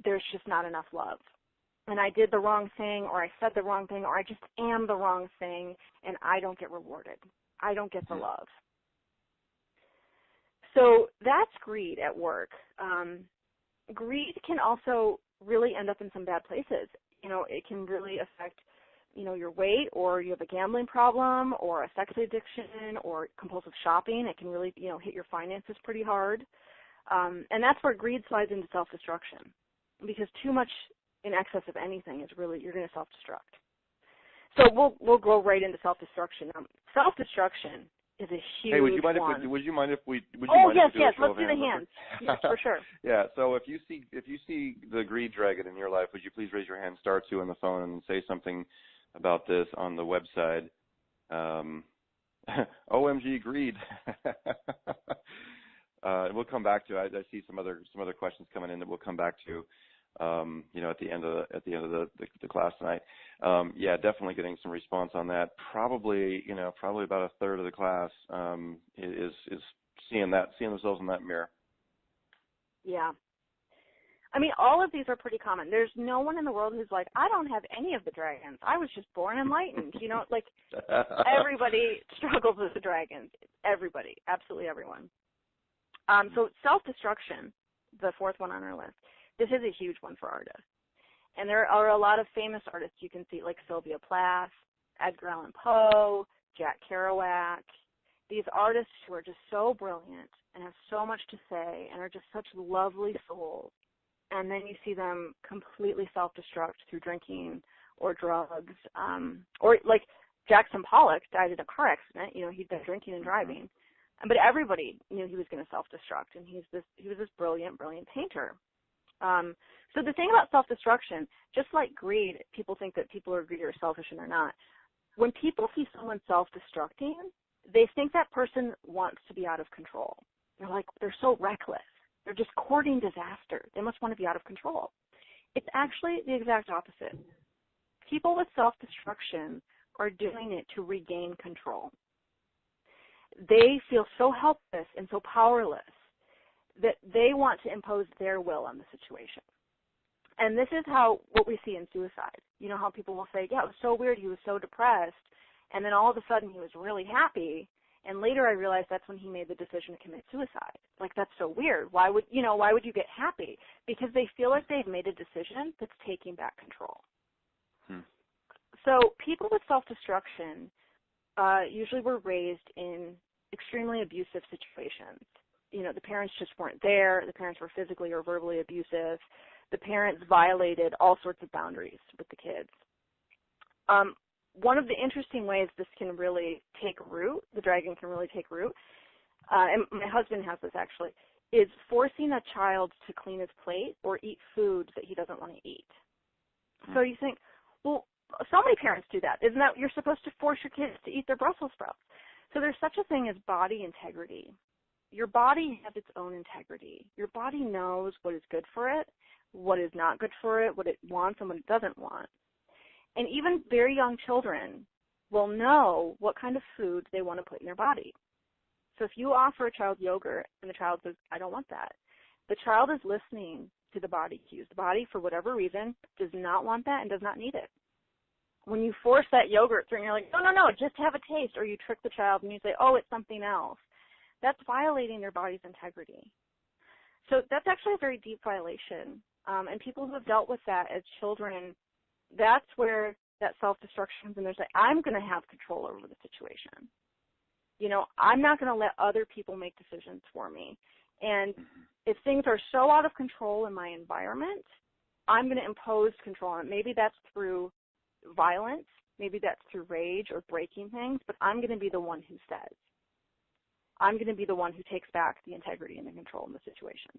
there's just not enough love. And I did the wrong thing, or I said the wrong thing, or I just am the wrong thing, and I don't get rewarded. I don't get the love. So that's greed at work. Greed can also really end up in some bad places. It can really affect, your weight, or you have a gambling problem, or a sex addiction, or compulsive shopping. It can really, hit your finances pretty hard. And that's where greed slides into self-destruction, because too much in excess of anything is really, you're going to self-destruct. So we'll go right into self-destruction. Self-destruction is a huge Hey, would you mind one. if we Yes, let's do the hands. Yes, for sure. Yeah, so if you see the greed dragon in your life, would you please raise your hand, star 2 on the phone, and say something about this on the website? OMG greed. We'll come back to it. I see some other questions coming in that we'll come back to. At the end of the class tonight. Yeah, definitely getting some response on that. Probably about a third of the class is seeing themselves in that mirror. Yeah. I mean, all of these are pretty common. There's no one in the world who's like, I don't have any of the dragons. I was just born enlightened. Everybody struggles with the dragons. Everybody, absolutely everyone. So self-destruction, the fourth one on our list. This is a huge one for artists. And there are a lot of famous artists you can see, like Sylvia Plath, Edgar Allan Poe, Jack Kerouac. These artists who are just so brilliant and have so much to say and are just such lovely souls. And then you see them completely self-destruct through drinking or drugs. Or like Jackson Pollock died in a car accident. He'd been drinking and driving. But everybody knew he was going to self-destruct. And he was this brilliant, brilliant painter. So the thing about self-destruction, just like greed, people think that people are greedy or selfish, and they're not. When people see someone self-destructing, they think that person wants to be out of control. They're so reckless. They're just courting disaster. They must want to be out of control. It's actually the exact opposite. People with self-destruction are doing it to regain control. they feel so helpless and so powerless that they want to impose their will on the situation. And this is what we see in suicide. You know how people will say, yeah, it was so weird, he was so depressed, and then all of a sudden he was really happy, and later I realized that's when he made the decision to commit suicide. Like, that's so weird. Why would you get happy? Because they feel like they've made a decision that's taking back control. So people with self-destruction usually were raised in extremely abusive situations. You know, the parents just weren't there. The parents were physically or verbally abusive. The parents violated all sorts of boundaries with the kids. One of the interesting ways this can really take root, the dragon can really take root, and my husband has this actually, is forcing a child to clean his plate or eat food that he doesn't want to eat. So you think, well, so many parents do that. Isn't that you're supposed to force your kids to eat their Brussels sprouts? So there's such a thing as body integrity. Your body has its own integrity. Your body knows what is good for it, what is not good for it, what it wants and what it doesn't want. And even very young children will know what kind of food they want to put in their body. So if you offer a child yogurt and the child says, I don't want that, the child is listening to the body cues. The body, for whatever reason, does not want that and does not need it. When you force that yogurt through and you're like, no, just have a taste, or you trick the child and you say, oh, it's something else, that's violating their body's integrity. So that's actually a very deep violation. And people who have dealt with that as children, that's where that self-destruction comes in. They're like, I'm going to have control over the situation. You know, I'm not going to let other people make decisions for me. And if things are so out of control in my environment, I'm going to impose control on it. Maybe that's through violence. Maybe that's through rage or breaking things. But I'm going to be the one who says. I'm going to be the one who takes back the integrity and the control in the situation.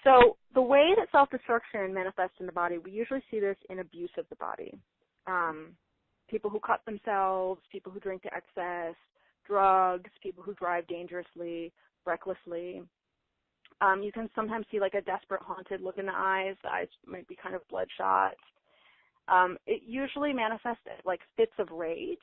So the way that self-destruction manifests in the body, we usually see this in abuse of the body. People who cut themselves, people who drink to excess, drugs, people who drive dangerously, recklessly. You can sometimes see like a desperate, haunted look in the eyes. The eyes might be kind of bloodshot. It usually manifests like fits of rage.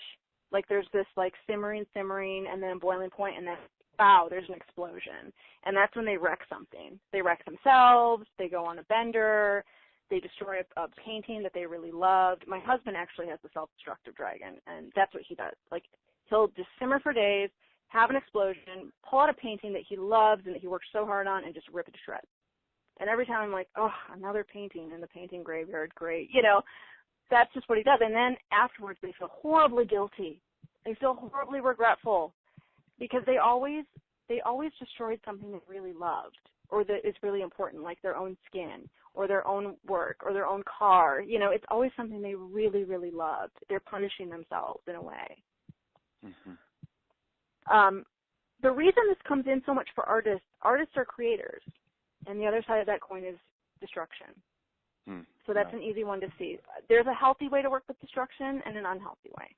Like there's this like simmering, and then boiling point, and then wow, there's an explosion. And that's when they wreck something. They wreck themselves, they go on a bender, they destroy a painting that they really loved. My husband actually has the self-destructive dragon, and that's what he does. Like, he'll just simmer for days, have an explosion, pull out a painting that he loves and that he worked so hard on, and just rip it to shreds. And every time I'm like, oh, another painting in the painting graveyard, great. You know, that's just what he does. And then afterwards they feel horribly guilty. They feel horribly regretful, because they always destroyed something they really loved or that is really important, like their own skin or their own work or their own car. You know, it's always something they really, really loved. They're punishing themselves in a way. The reason this comes in so much for artists are creators, and the other side of that coin is destruction. So that's an easy one to see. There's a healthy way to work with destruction and an unhealthy way.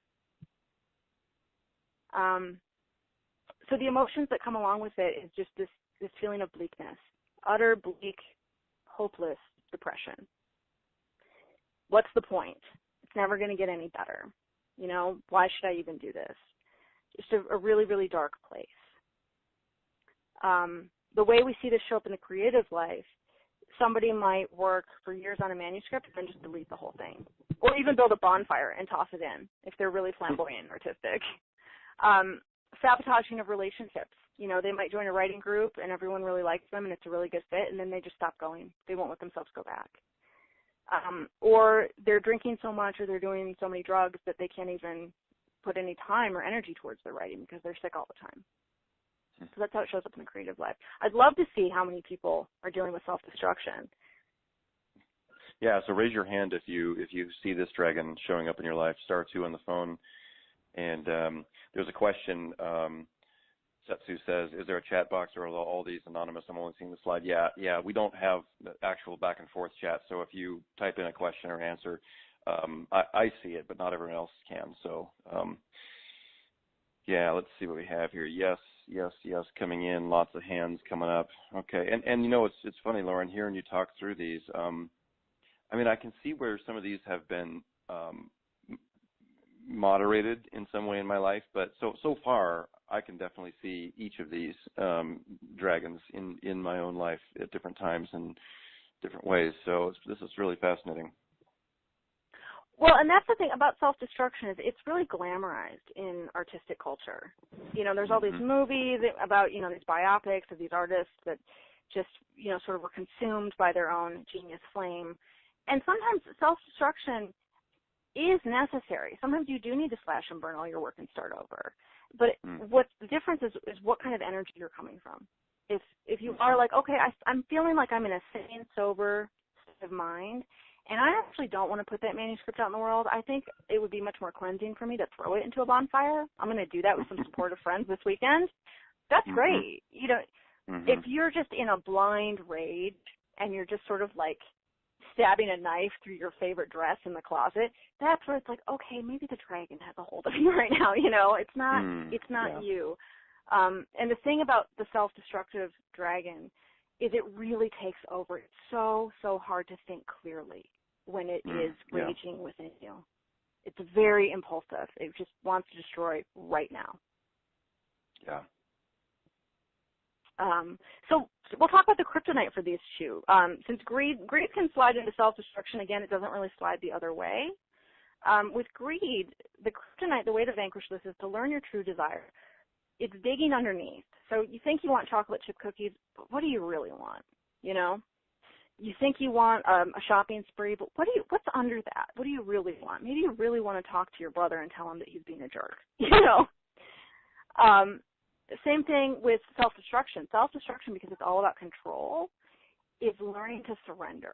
So the emotions that come along with it is just this feeling of bleakness, utter bleak, hopeless depression. What's the point? It's never going to get any better. You know, why should I even do this? Just a really, really dark place. The way we see this show up in the creative life, somebody might work for years on a manuscript and then just delete the whole thing. Or even build a bonfire and toss it in if they're really flamboyant and artistic. Sabotaging of relationships. You know, they might join a writing group and everyone really likes them and it's a really good fit, and then they just stop going. They won't let themselves go back. Or they're drinking so much or they're doing so many drugs that they can't even put any time or energy towards their writing because they're sick all the time. So that's how it shows up in the creative life. I'd love to see how many people are dealing with self-destruction. Yeah, so raise your hand if you see this dragon showing up in your life. Star 2 on the phone. And there's a question. Setsu says, is there a chat box or are all these anonymous? I'm only seeing the slide. Yeah, we don't have the actual back and forth chat. So if you type in a question or answer, I see it, but not everyone else can. So, yeah, let's see what we have here. Yes, coming in. Lots of hands coming up. Okay, and you know, it's funny, Lauren, hearing you talk through these. I mean, I can see where some of these have been moderated in some way in my life, but so far I can definitely see each of these dragons in my own life at different times and different ways. So this is really fascinating. Well, and that's the thing about self-destruction is it's really glamorized in artistic culture. You know, there's all these movies about, you know, these biopics of these artists that just, you know, sort of were consumed by their own genius flame. And sometimes self-destruction is necessary. Sometimes you do need to slash and burn all your work and start over. But what's the difference is what kind of energy you're coming from. If you are like, okay, I'm feeling like I'm in a sane, sober state of mind, and I actually don't want to put that manuscript out in the world, I think it would be much more cleansing for me to throw it into a bonfire. I'm going to do that with some supportive friends this weekend. That's great. You know, if you're just in a blind rage and you're just sort of like stabbing a knife through your favorite dress in the closet, that's where it's like, okay, maybe the dragon has a hold of you right now. You know, it's not you. And the thing about the self-destructive dragon is it really takes over. It's so hard to think clearly when it is raging within you. It's very impulsive. It just wants to destroy right now. Yeah. So we'll talk about the kryptonite for these two. Since greed can slide into self-destruction, again, it doesn't really slide the other way. With greed, the kryptonite, the way to vanquish this is to learn your true desire. It's digging underneath. So you think you want chocolate chip cookies, but what do you really want? You know? You think you want a shopping spree, but what's under that? What do you really want? Maybe you really want to talk to your brother and tell him that he's being a jerk. You know? Same thing with self-destruction. Self-destruction, because it's all about control, is learning to surrender.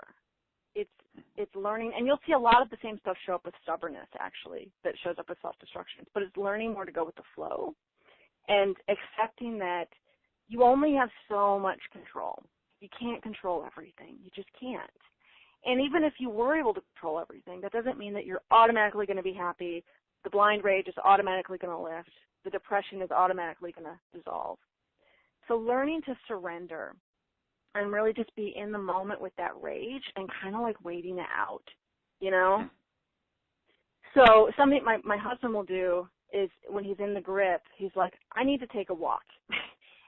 It's learning, and you'll see a lot of the same stuff show up with stubbornness, actually, that shows up with self-destruction. But it's learning more to go with the flow and accepting that you only have so much control. You can't control everything. You just can't. And even if you were able to control everything, that doesn't mean that you're automatically going to be happy. The blind rage is automatically going to lift. The depression is automatically going to dissolve. So learning to surrender and really just be in the moment with that rage and kind of like waiting it out, you know? So something my husband will do is when he's in the grip, he's like, I need to take a walk.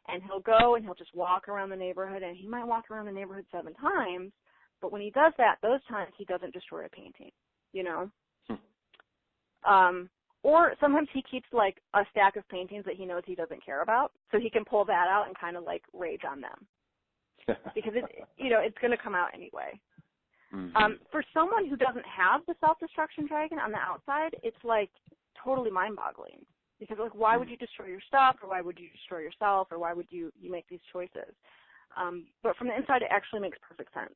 And he'll go and he'll just walk around the neighborhood, and he might walk around the neighborhood 7 times, but when he does that, those times he doesn't destroy a painting, you know? Or sometimes he keeps like a stack of paintings that he knows he doesn't care about, so he can pull that out and kind of like rage on them. Because it's going to come out anyway. For someone who doesn't have the self-destruction dragon on the outside, it's like totally mind-boggling. Because like, why would you destroy your stuff, or why would you destroy yourself, or why would you make these choices? But from the inside, it actually makes perfect sense.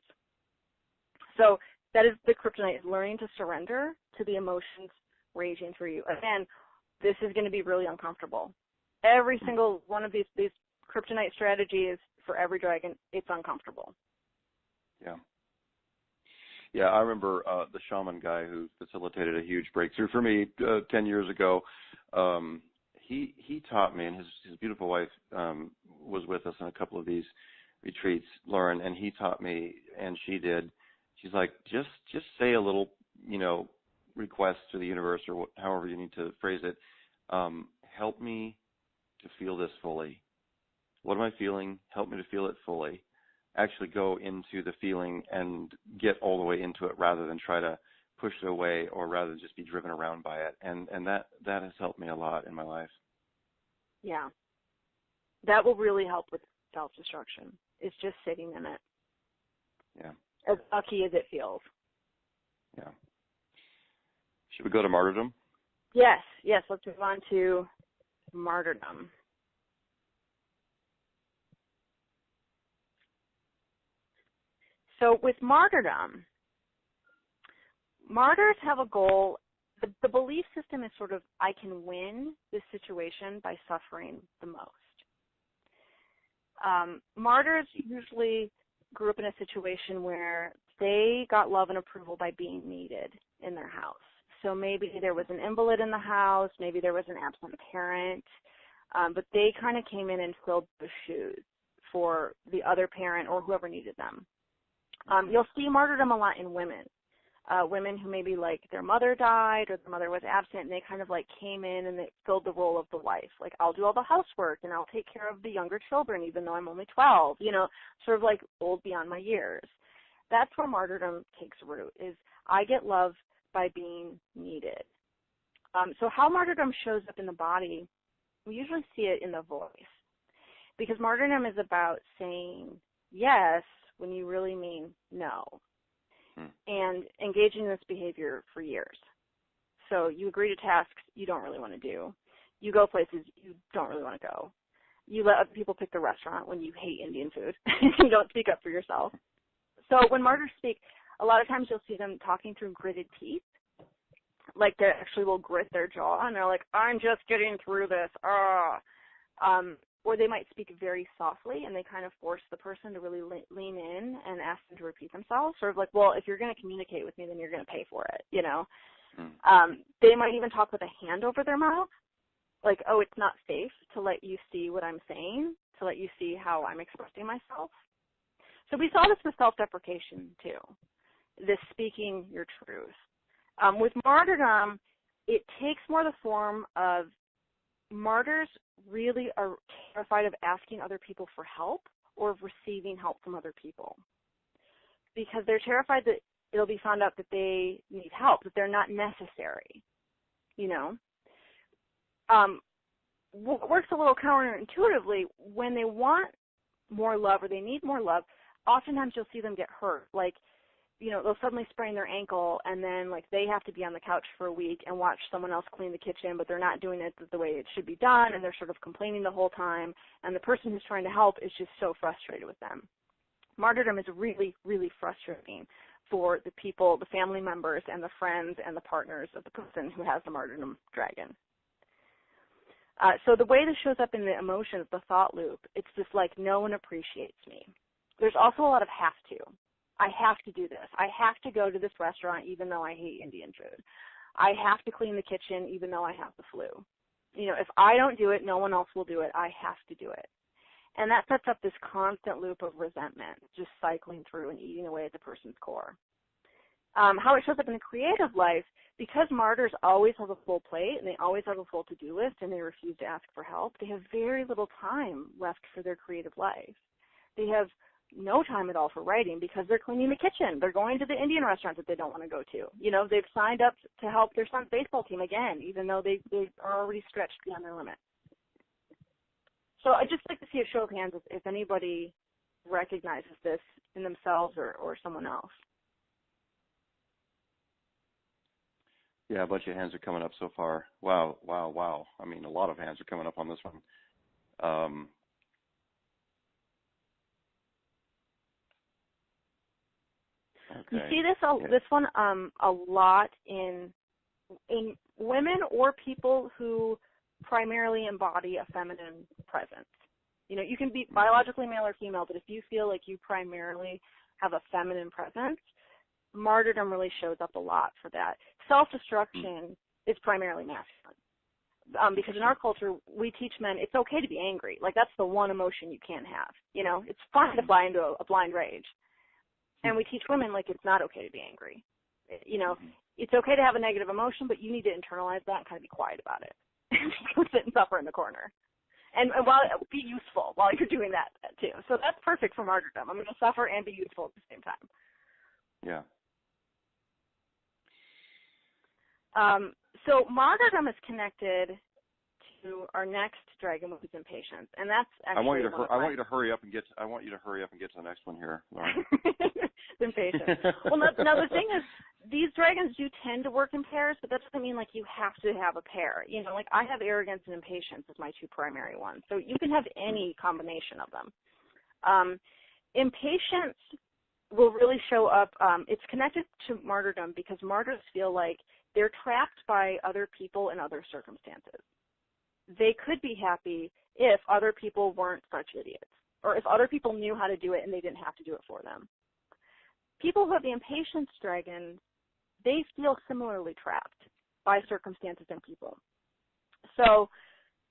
So that is the kryptonite, is learning to surrender to the emotions raging through you. Again, this is going to be really uncomfortable. Every single one of these kryptonite strategies for every dragon, it's uncomfortable. Yeah. Yeah, I remember the shaman guy who facilitated a huge breakthrough for me 10 years ago. He taught me, and his beautiful wife was with us on a couple of these retreats, Lauren, and he taught me, and she did. She's like, just say a little, request to the universe, or however you need to phrase it. Help me to feel this fully. What am I feeling? Help me to feel it fully. Actually go into the feeling and get all the way into it, rather than try to push it away, or rather than just be driven around by it. And that has helped me a lot in my life. Yeah. That will really help with self-destruction. It's just sitting in it. Yeah. As sucky as it feels. Yeah. Should we go to martyrdom? Yes. Let's move on to martyrdom. So with martyrdom, martyrs have a goal. The belief system is sort of, I can win this situation by suffering the most. Martyrs usually grew up in a situation where they got love and approval by being needed in their house. So maybe there was an invalid in the house, maybe there was an absent parent, but they kind of came in and filled the shoes for the other parent or whoever needed them. You'll see martyrdom a lot in women. women who maybe like their mother died or their mother was absent, and they kind of like came in and they filled the role of the wife. Like, I'll do all the housework and I'll take care of the younger children even though I'm only 12, sort of like old beyond my years. That's where martyrdom takes root, is I get love by being needed. So how martyrdom shows up in the body, we usually see it in the voice, because martyrdom is about saying yes when you really mean no, and engaging in this behavior for years. So you agree to tasks you don't really want to do. You go places you don't really want to go. You let other people pick the restaurant when you hate Indian food. You don't speak up for yourself. So when martyrs speak, a lot of times you'll see them talking through gritted teeth. Like, they actually will grit their jaw, and they're like, I'm just getting through this. Or they might speak very softly, and they kind of force the person to really lean in and ask them to repeat themselves, sort of like, well, if you're going to communicate with me, then you're going to pay for it, They might even talk with a hand over their mouth, like, oh, it's not safe to let you see what I'm saying, to let you see how I'm expressing myself. So we saw this with self-deprecation, too, this speaking your truth. With martyrdom, it takes more the form of martyrs really are terrified of asking other people for help or of receiving help from other people, because they're terrified that it'll be found out that they need help, that they're not necessary, What works a little counterintuitively, when they want more love or they need more love, oftentimes you'll see them get hurt. Like, they'll suddenly sprain their ankle, and then, like, they have to be on the couch for a week and watch someone else clean the kitchen, but they're not doing it the way it should be done, and they're sort of complaining the whole time, and the person who's trying to help is just so frustrated with them. Martyrdom is really, really frustrating for the people, the family members, and the friends and the partners of the person who has the martyrdom dragon. So the way this shows up in the emotions, the thought loop, it's just like, no one appreciates me. There's also a lot of have to. I have to do this. I have to go to this restaurant even though I hate Indian food. I have to clean the kitchen even though I have the flu. If I don't do it, no one else will do it. I have to do it. And that sets up this constant loop of resentment, just cycling through and eating away at the person's core. How it shows up in the creative life, because martyrs always have a full plate and they always have a full to-do list and they refuse to ask for help, they have very little time left for their creative life. They have no time at all for writing because they're cleaning the kitchen. They're going to the Indian restaurant that they don't want to go to. They've signed up to help their son's baseball team again, even though they are already stretched beyond their limit. So I'd just like to see a show of hands if anybody recognizes this in themselves or someone else. Yeah, a bunch of hands are coming up so far. Wow. I mean, a lot of hands are coming up on this one. Okay. You see this one a lot in women or people who primarily embody a feminine presence. You can be biologically male or female, but if you feel like you primarily have a feminine presence, martyrdom really shows up a lot for that. Self-destruction is primarily masculine. Because in our culture, we teach men it's okay to be angry. Like, that's the one emotion you can't have. It's fine to fly into a blind rage. And we teach women, like, it's not okay to be angry. It's okay to have a negative emotion, but you need to internalize that and kind of be quiet about it. Go sit and suffer in the corner. And while be useful while you're doing that, too. So that's perfect for martyrdom. I'm going to suffer and be useful at the same time. Yeah. So martyrdom is connected to our next dragon, which is impatience, and that's actually. I want you to hurry up and get to the next one here, Lauren. Impatience. Well, now the thing is, these dragons do tend to work in pairs, but that doesn't mean like you have to have a pair. Like I have arrogance and impatience as my two primary ones, so you can have any combination of them. Impatience will really show up. It's connected to martyrdom because martyrs feel like they're trapped by other people and other circumstances. They could be happy if other people weren't such idiots, or if other people knew how to do it and they didn't have to do it for them. People who have the impatience dragon, they feel similarly trapped by circumstances and people. So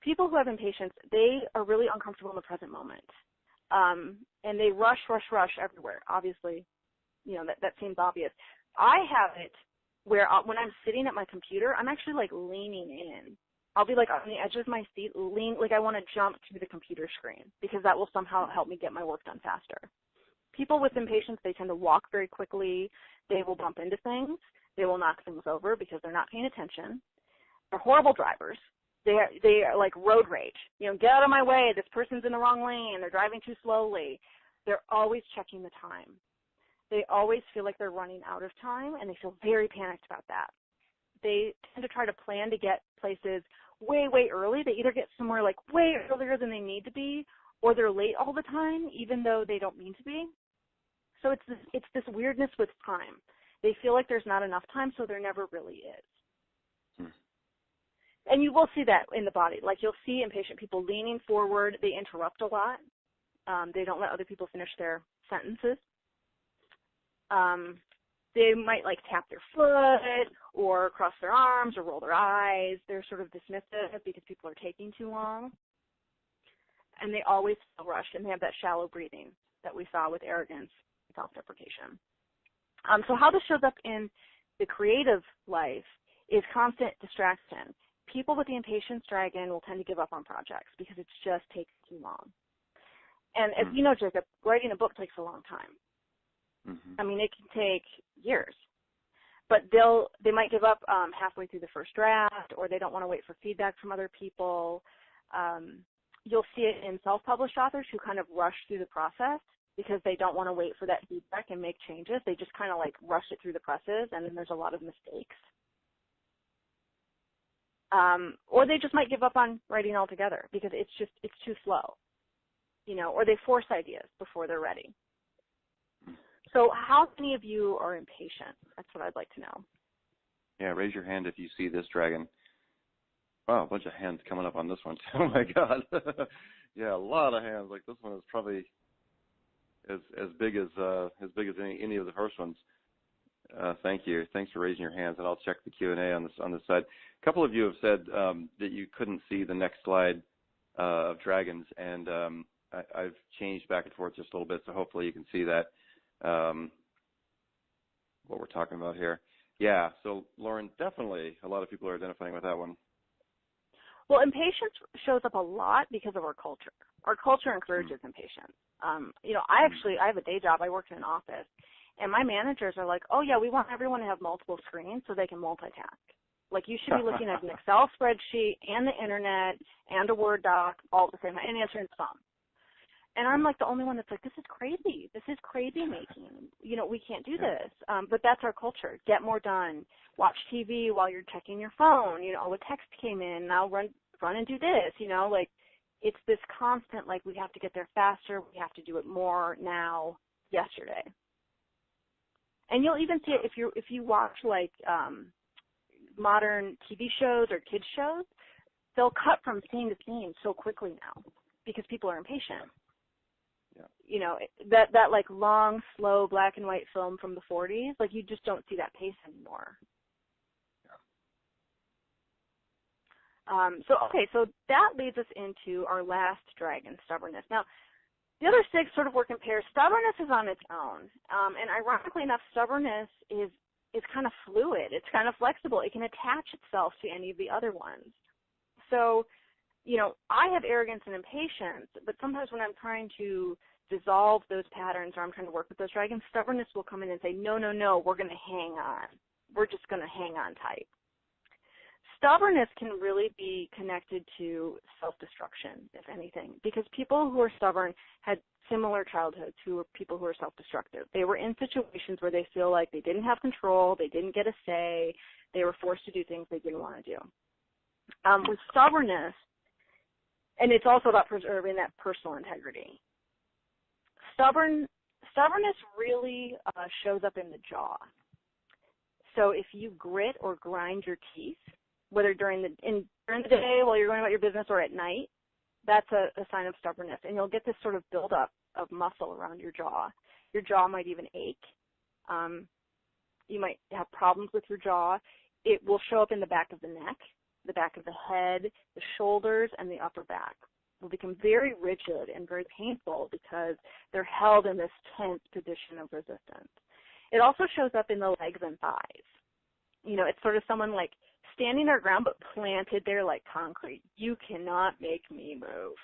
people who have impatience, they are really uncomfortable in the present moment. And they rush everywhere. Obviously, that seems obvious. I have it where when I'm sitting at my computer, I'm actually like leaning in. I'll be like on the edge of my seat, like I want to jump to the computer screen because that will somehow help me get my work done faster. People with impatience, they tend to walk very quickly. They will bump into things. They will knock things over because they're not paying attention. They're horrible drivers. They are like road rage. You know, get out of my way. This person's in the wrong lane. They're driving too slowly. They're always checking the time. They always feel like they're running out of time, and they feel very panicked about that. They tend to try to plan to get places way, way early. They either get somewhere like way earlier than they need to be, or they're late all the time, even though they don't mean to be. So it's this weirdness with time. They feel like there's not enough time, so there never really is. And you will see that in the body. Like you'll see impatient people leaning forward. They interrupt a lot. They don't let other people finish their sentences. They might like tap their foot or cross their arms or roll their eyes. They're sort of dismissive because people are taking too long. And they always feel rushed, and they have that shallow breathing that we saw with arrogance and self-deprecation. So how this shows up in the creative life is constant distraction. People with the impatience dragon will tend to give up on projects because it's just taking too long. And as you know, Jacob, writing a book takes a long time. I mean, it can take years. But they might give up halfway through the first draft, or they don't want to wait for feedback from other people. You'll see it in self-published authors who kind of rush through the process because they don't want to wait for that feedback and make changes. They just kind of like rush it through the presses, and then there's a lot of mistakes. Or they just might give up on writing altogether because it's too slow, you know, or they force ideas before they're ready. So how many of you are impatient? That's what I'd like to know. Yeah, raise your hand if you see this dragon. Wow, a bunch of hands coming up on this one. Oh my God. Yeah, a lot of hands. Like this one is probably as big as any of the first ones. Thank you. Thanks for raising your hands, and I'll check the Q&A on this side. A couple of you have said that you couldn't see the next slide of dragons, and I've changed back and forth just a little bit, so hopefully you can see that. What we're talking about here. Yeah, so Lauren, definitely a lot of people are identifying with that one. Well, impatience shows up a lot because of our culture. Our culture encourages impatience. You know, I have a day job. I work in an office, and my managers are like, oh, yeah, we want everyone to have multiple screens so they can multitask. Like, you should be looking at an Excel spreadsheet and the Internet and a Word doc all at the same time and answering the phone. And I'm like the only one that's like, this is crazy. This is crazy making. You know, we can't do this. But that's our culture. Get more done. Watch TV while you're checking your phone. You know, a text came in. Now run and do this. You know, like it's this constant, like we have to get there faster. We have to do it more now, yesterday. And you'll even see it if you watch like modern TV shows or kids shows, they'll cut from scene to scene so quickly now because people are impatient. Yeah. You know, that like long, slow black and white film from the 40s, like you just don't see that pace anymore. Yeah. So that leads us into our last dragon, stubbornness. Now, the other 6 sort of work in pairs. Stubbornness is on its own. And ironically enough, stubbornness is kind of fluid. It's kind of flexible. It can attach itself to any of the other ones. So, you know, I have arrogance and impatience, but sometimes when I'm trying to dissolve those patterns or I'm trying to work with those dragons, stubbornness will come in and say, no, we're going to hang on. We're just going to hang on tight. Stubbornness can really be connected to self-destruction, if anything, because people who are stubborn had similar childhoods to people who are self-destructive. They were in situations where they feel like they didn't have control, they didn't get a say, they were forced to do things they didn't want to do. With stubbornness, and it's also about preserving that personal integrity. Stubbornness really shows up in the jaw. So if you grit or grind your teeth, whether during the day while you're going about your business or at night, that's a sign of stubbornness. And you'll get this sort of buildup of muscle around your jaw. Your jaw might even ache. You might have problems with your jaw. It will show up in the back of the neck, the back of the head, the shoulders, and the upper back. Will become very rigid and very painful because they're held in this tense position of resistance. It also shows up in the legs and thighs. You know, it's sort of someone like standing their ground but planted there like concrete. You cannot make me move.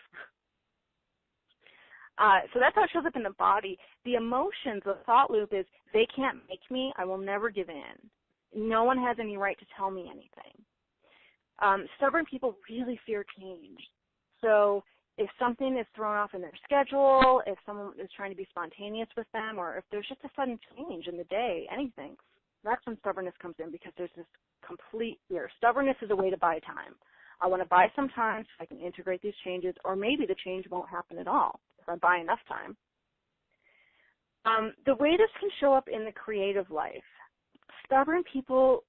So that's how it shows up in the body. The emotions, the thought loop is, they can't make me, I will never give in. No one has any right to tell me anything. Stubborn people really fear change. So if something is thrown off in their schedule, if someone is trying to be spontaneous with them, or if there's just a sudden change in the day, anything, that's when stubbornness comes in, because there's this complete fear. Stubbornness is a way to buy time. I want to buy some time so I can integrate these changes, or maybe the change won't happen at all if I buy enough time. The way this can show up in the creative life, stubborn people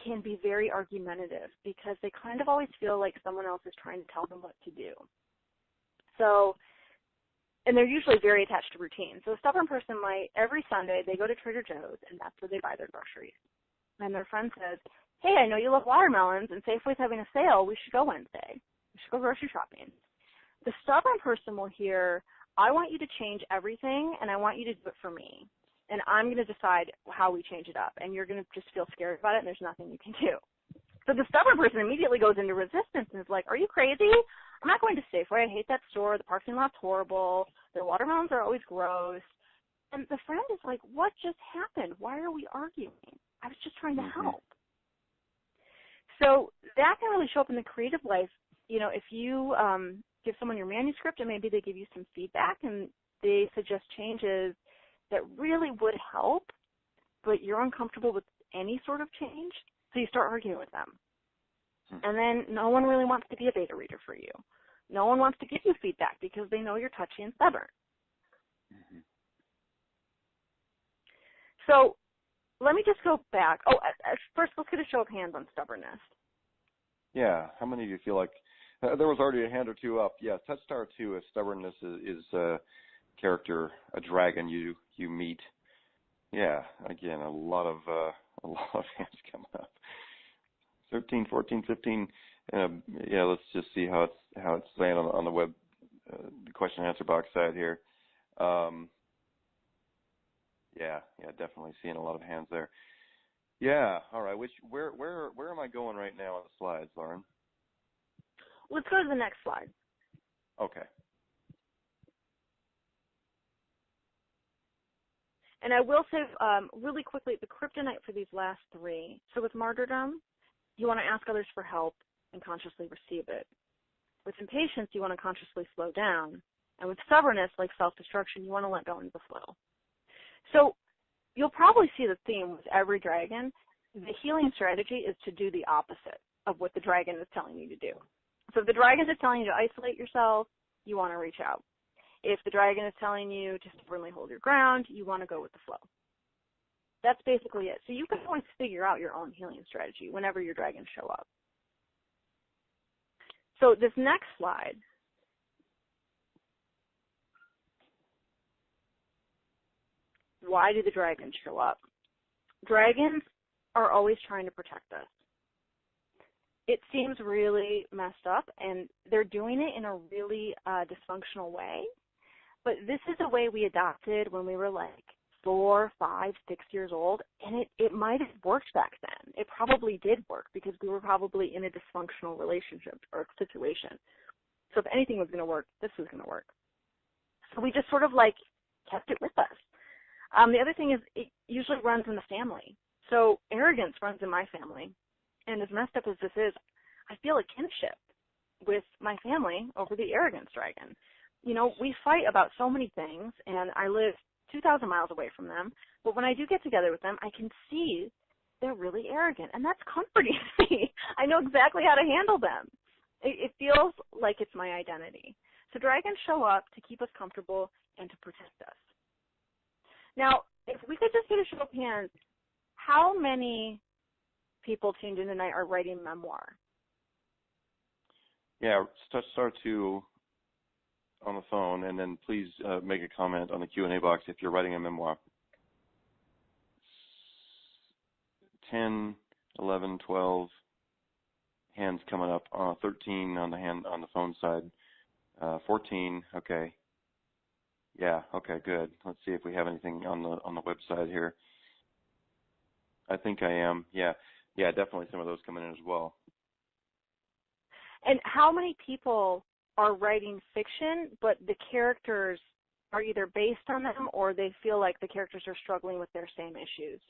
can be very argumentative because they kind of always feel like someone else is trying to tell them what to do. So, and they're usually very attached to routine. So a stubborn person might, every Sunday, they go to Trader Joe's, and that's where they buy their groceries. And their friend says, hey, I know you love watermelons, and Safeway's having a sale. We should go Wednesday. We should go grocery shopping. The stubborn person will hear, I want you to change everything, and I want you to do it for me. And I'm going to decide how we change it up. And you're going to just feel scared about it, and there's nothing you can do. So the stubborn person immediately goes into resistance and is like, are you crazy? I'm not going to Safeway. I hate that store. The parking lot's horrible. Their watermelons are always gross. And the friend is like, what just happened? Why are we arguing? I was just trying to help. So that can really show up in the creative life. You know, if you give someone your manuscript and maybe they give you some feedback and they suggest changes that really would help, but you're uncomfortable with any sort of change, so you start arguing with them. And then no one really wants to be a beta reader for you. No one wants to give you feedback because they know you're touchy and stubborn. So let me just go back. Oh, first let's get a show of hands on stubbornness. Yeah, how many of you feel like there was already a hand or two up? Yeah, touch star 2 if stubbornness is a character, a dragon you meet. Yeah, again, a lot of hands coming up. 13, 14, 15. Yeah, let's just see how it's saying on the web, the question and answer box side here. Yeah, definitely seeing a lot of hands there. Yeah, all right. Where am I going right now on the slides, Lauren? Let's go to the next slide. Okay. And I will say really quickly, the kryptonite for these last 3. So with martyrdom, you want to ask others for help and consciously receive it. With impatience, you want to consciously slow down. And with stubbornness, like self-destruction, you want to let go into the flow. So you'll probably see the theme with every dragon. The healing strategy is to do the opposite of what the dragon is telling you to do. So if the dragon is telling you to isolate yourself, you want to reach out. If the dragon is telling you to stubbornly hold your ground, you want to go with the flow. That's basically it. So you can always figure out your own healing strategy whenever your dragons show up. So this next slide, why do the dragons show up? Dragons are always trying to protect us. It seems really messed up, and they're doing it in a really dysfunctional way. But this is a way we adopted when we were like 4, 5, 6 years old, and it might have worked back then. It probably did work because we were probably in a dysfunctional relationship or situation. So if anything was going to work, this was going to work. So we just sort of like kept it with us. The other thing is it usually runs in the family. So arrogance runs in my family. And as messed up as this is, I feel a kinship with my family over the arrogance dragon. You know, we fight about so many things, and I live 2,000 miles away from them. But when I do get together with them, I can see they're really arrogant, and that's comforting to me. I know exactly how to handle them. It feels like it's my identity. So dragons show up to keep us comfortable and to protect us. Now, if we could just get a show of hands, how many people tuned in tonight are writing memoir? Yeah, start to on the phone, and then please make a comment on the Q&A box if you're writing a memoir. 10, 11, 12 hands coming up. 13 on the phone side. 14, okay. Yeah. Okay. Good. Let's see if we have anything on the website here. I think I am. Yeah. Yeah. Definitely some of those coming in as well. And how many people are writing fiction, but the characters are either based on them or they feel like the characters are struggling with their same issues?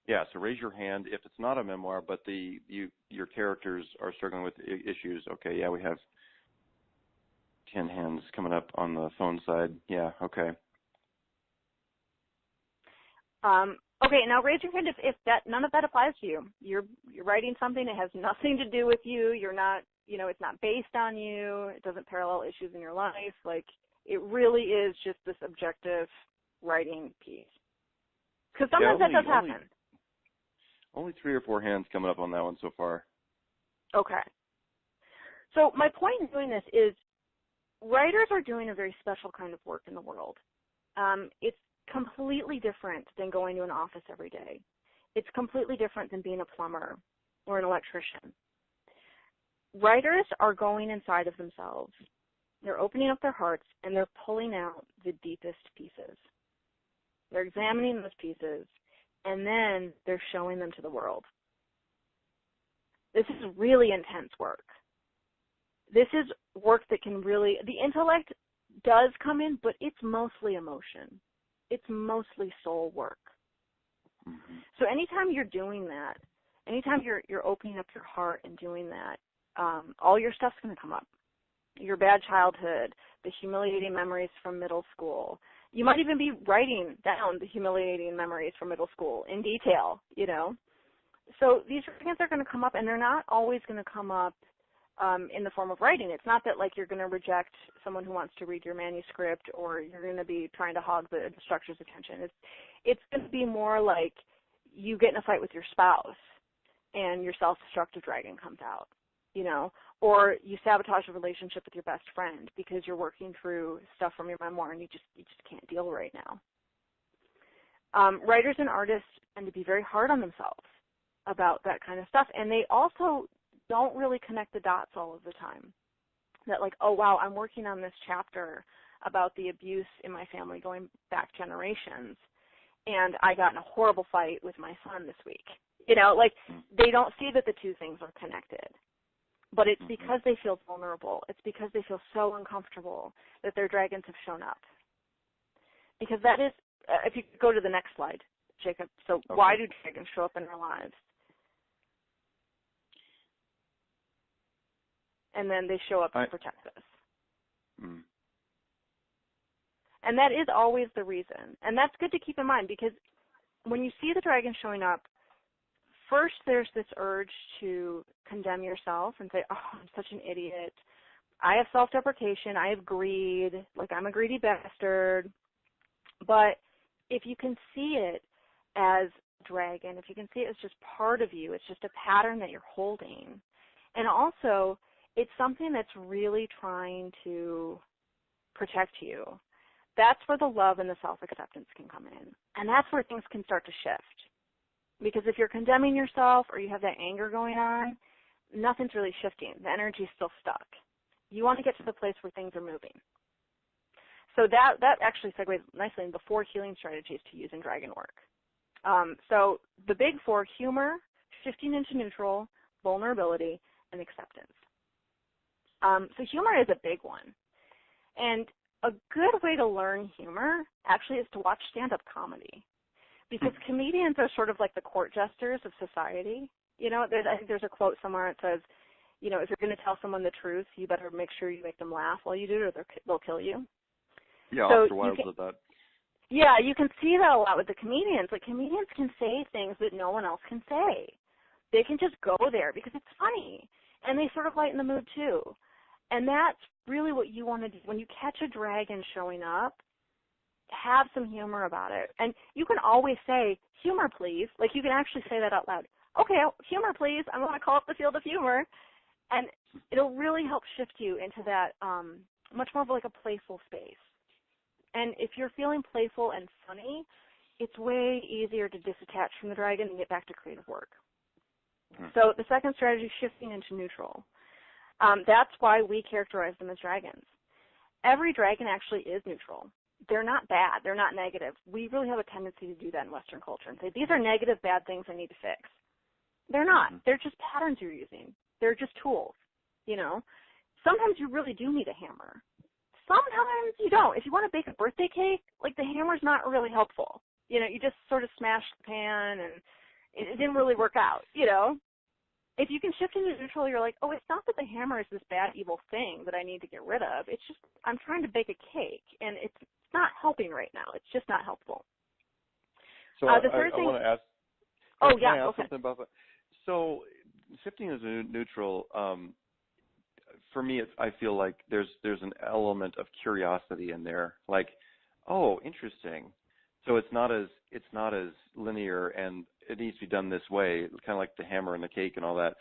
Yeah. So raise your hand if it's not a memoir, but your characters are struggling with issues. Okay. Yeah. We have 10 hands coming up on the phone side. Yeah. Okay. Okay, now raise your hand if that none of that applies to you. You're writing something that has nothing to do with you. You're not, it's not based on you. It doesn't parallel issues in your life. Like, it really is just this objective writing piece. Because sometimes that does happen. Only 3 or 4 hands coming up on that one so far. Okay. So my point in doing this is writers are doing a very special kind of work in the world. It's completely different than going to an office every day. It's completely different than being a plumber or an electrician. Writers are going inside of themselves. They're opening up their hearts and they're pulling out the deepest pieces. They're examining those pieces and then they're showing them to the world. This is really intense work. This is work that can really, the intellect does come in, but it's mostly emotion. It's mostly soul work. Mm-hmm. So anytime you're doing that, anytime you're opening up your heart and doing that, all your stuff's going to come up. Your bad childhood, the humiliating memories from middle school. You might even be writing down the humiliating memories from middle school in detail, So these things are going to come up, and they're not always going to come up in the form of writing. It's not that like you're going to reject someone who wants to read your manuscript or you're going to be trying to hog the instructor's attention. It's going to be more like you get in a fight with your spouse and your self-destructive dragon comes out, or you sabotage a relationship with your best friend because you're working through stuff from your memoir and you just can't deal right now. Writers and artists tend to be very hard on themselves about that kind of stuff, and they also don't really connect the dots all of the time. That like, oh, wow, I'm working on this chapter about the abuse in my family going back generations, and I got in a horrible fight with my son this week. They don't see that the two things are connected. But it's because they feel vulnerable. It's because they feel so uncomfortable that their dragons have shown up. Because that is, if you go to the next slide, Jacob, so okay. Why do dragons show up in our lives? And then they show up to protect us. Mm. And that is always the reason. And that's good to keep in mind because when you see the dragon showing up, first there's this urge to condemn yourself and say, oh, I'm such an idiot. I have self-deprecation. I have greed. Like, I'm a greedy bastard. But if you can see it as dragon, if you can see it as just part of you, it's just a pattern that you're holding. And also, it's something that's really trying to protect you. That's where the love and the self-acceptance can come in. And that's where things can start to shift. Because if you're condemning yourself or you have that anger going on, nothing's really shifting. The energy's still stuck. You want to get to the place where things are moving. So that actually segues nicely into the 4 healing strategies to use in dragon work. So the big 4, humor, shifting into neutral, vulnerability, and acceptance. So humor is a big one. And a good way to learn humor actually is to watch stand-up comedy. Because comedians are sort of like the court jesters of society. I think there's a quote somewhere that says, if you're going to tell someone the truth, you better make sure you make them laugh while you do it or they'll kill you. Yeah, so Oscar Wilde said that. Yeah, you can see that a lot with the comedians. Like, comedians can say things that no one else can say. They can just go there because it's funny. And they sort of lighten the mood, too. And that's really what you want to do. When you catch a dragon showing up, have some humor about it. And you can always say, humor, please. Like, you can actually say that out loud. Okay, humor, please. I'm going to call up the field of humor. And it'll really help shift you into that much more of like a playful space. And if you're feeling playful and funny, it's way easier to disattach from the dragon and get back to creative work. So the second strategy is shifting into neutral. That's why we characterize them as dragons. every dragon actually is neutral. They're not bad. They're not negative. We really have a tendency to do that in Western culture and say, these are negative, bad things I need to fix. They're not. They're just patterns you're using. They're just tools, you know. Sometimes you really do need a hammer. Sometimes you don't. If you want to bake a birthday cake, like, the hammer's not really helpful. You know, you just sort of smashed the pan and it didn't really work out, you know. If you can shift into neutral, you're like, oh, it's not that the hammer is this bad, evil thing that I need to get rid of. It's just I'm trying to bake a cake, and it's not helping right now. It's just not helpful. So the third thing, I want to ask. Oh, yeah, can I ask okay. something about that? So shifting as a neutral, for me, I feel like there's an element of curiosity in there. Like, oh, interesting. So it's not as linear, and it needs to be done this way, kind of like the hammer and the cake and all that.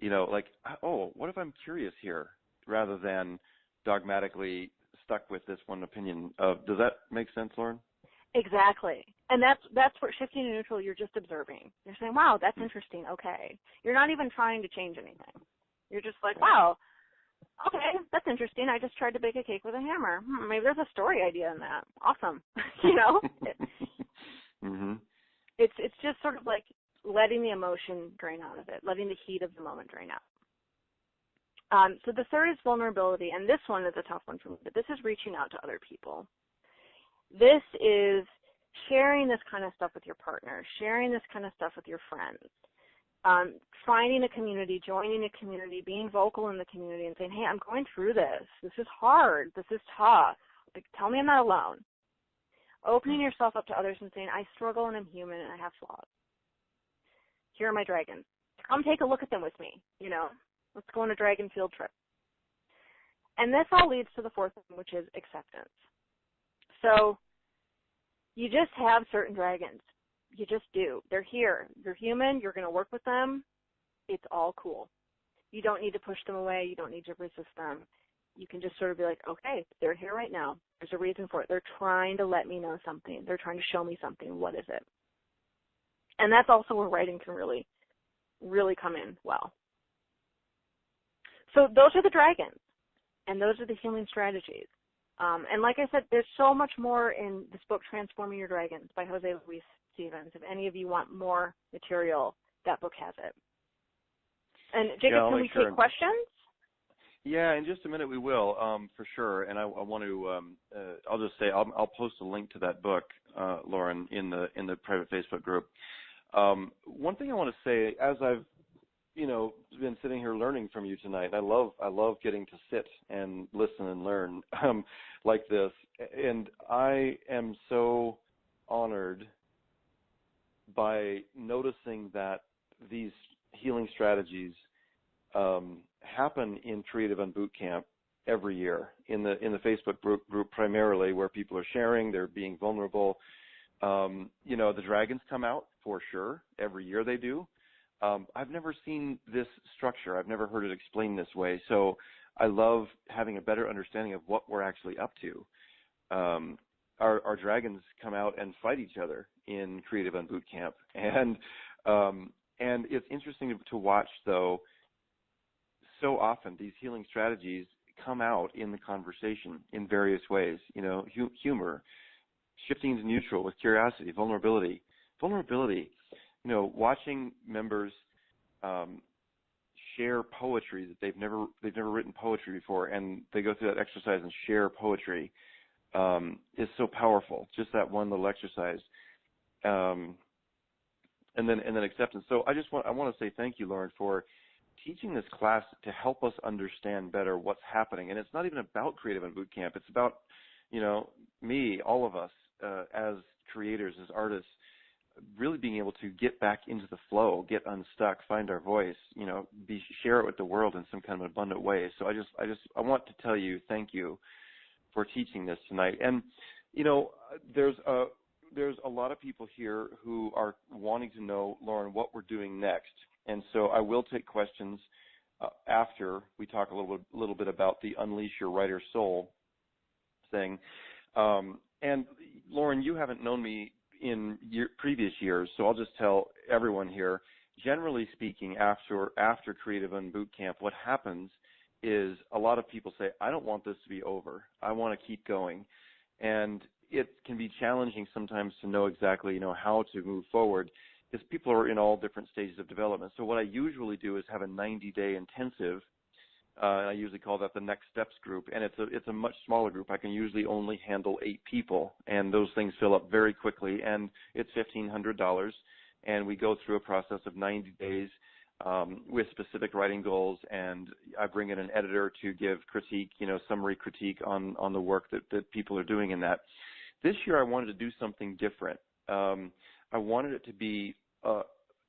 You know, like, oh, what if I'm curious here, rather than dogmatically stuck with this one opinion? Does that make sense, Lauren? Exactly. And that's where shifting to neutral, you're just observing. You're saying, wow, that's interesting. Okay. You're not even trying to change anything. You're just like, wow, okay, that's interesting. I just tried to bake a cake with a hammer. Maybe there's a story idea in that. Awesome. You know? It's just sort of like letting the emotion drain out of it, letting the heat of the moment drain out. So the third is vulnerability, and this one is a tough one for me, but this is reaching out to other people. This is sharing this kind of stuff with your partner, sharing this kind of stuff with your friends, finding a community, joining a community, being vocal in the community and saying, hey, I'm going through this. This is hard. This is tough. Like, tell me I'm not alone. Opening yourself up to others and saying, I struggle and I'm human and I have flaws. Here are my dragons. Come take a look at them with me. You know, let's go on a dragon field trip. And this all leads to the fourth thing, which is acceptance. So you just have certain dragons. You just do. They're here. You're human. You're going to work with them. It's all cool. You don't need to push them away. You don't need to resist them. You can just sort of be like, okay, they're here right now. There's a reason for it. They're trying to let me know something. They're trying to show me something. What is it? And that's also where writing can really, really come in well. So those are the dragons, and those are the healing strategies. And like I said, there's so much more in this book, Transforming Your Dragons by Jose Luis Stevens. If any of you want more material, that book has it. And Jacob, can we take questions? Yeah, in just a minute we will, for sure. And I want to, I'll just say, I'll post a link to that book, Lauren, in the private Facebook group. One thing I want to say, as I've, been sitting here learning from you tonight, I love getting to sit and listen and learn like this. And I am so honored by noticing that these healing strategies happen in Creative and Boot Camp every year in the Facebook group primarily, where people are sharing, they're being vulnerable. The dragons come out for sure. Every year they do. I've never seen this structure. I've never heard it explained this way. So I love having a better understanding of what we're actually up to. Our dragons come out and fight each other in Creative and Boot Camp. And it's interesting to watch, though, so often these healing strategies come out in the conversation in various ways. Humor, shifting to neutral with curiosity, vulnerability. Watching members share poetry that they've never written poetry before, and they go through that exercise and share poetry is so powerful. Just that one little exercise, and then acceptance. So I want to say thank you, Lauren, for teaching this class to help us understand better what's happening. And it's not even about Creative and Boot Camp. It's about me, all of us as creators, as artists, really being able to get back into the flow, get unstuck, find our voice, share it with the world in some kind of abundant way. So I want to tell you thank you for teaching this tonight. And there's a lot of people here who are wanting to know, Lauren, what we're doing next. And so I will take questions after we talk a little bit about the Unleash Your Writer Soul thing. And Lauren, you haven't known me in previous years, so I'll just tell everyone here, generally speaking, after Creative and Boot Camp, what happens is a lot of people say, I don't want this to be over. I want to keep going. And it can be challenging sometimes to know exactly, how to move forward, because people are in all different stages of development. So what I usually do is have a 90-day intensive. I usually call that the Next Steps group, and it's a much smaller group. I can usually only handle 8 people, and those things fill up very quickly, and it's $1,500, and we go through a process of 90 days with specific writing goals, and I bring in an editor to give critique, summary critique on the work that people are doing in that. This year I wanted to do something different. I wanted it to be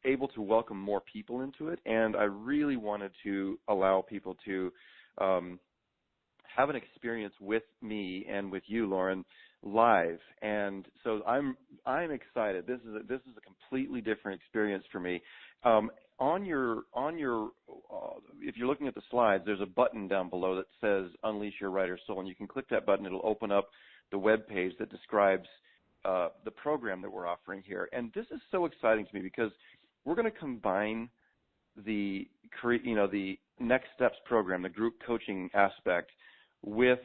able to welcome more people into it, and I really wanted to allow people to have an experience with me and with you, Lauren, live. And so I'm excited. This is a completely different experience for me. On your if you're looking at the slides, there's a button down below that says Unleash Your Writer's Soul, and you can click that button. It'll open up the web page that describes the program that we're offering here. And this is so exciting to me because we're going to combine the Next Steps program, the group coaching aspect, with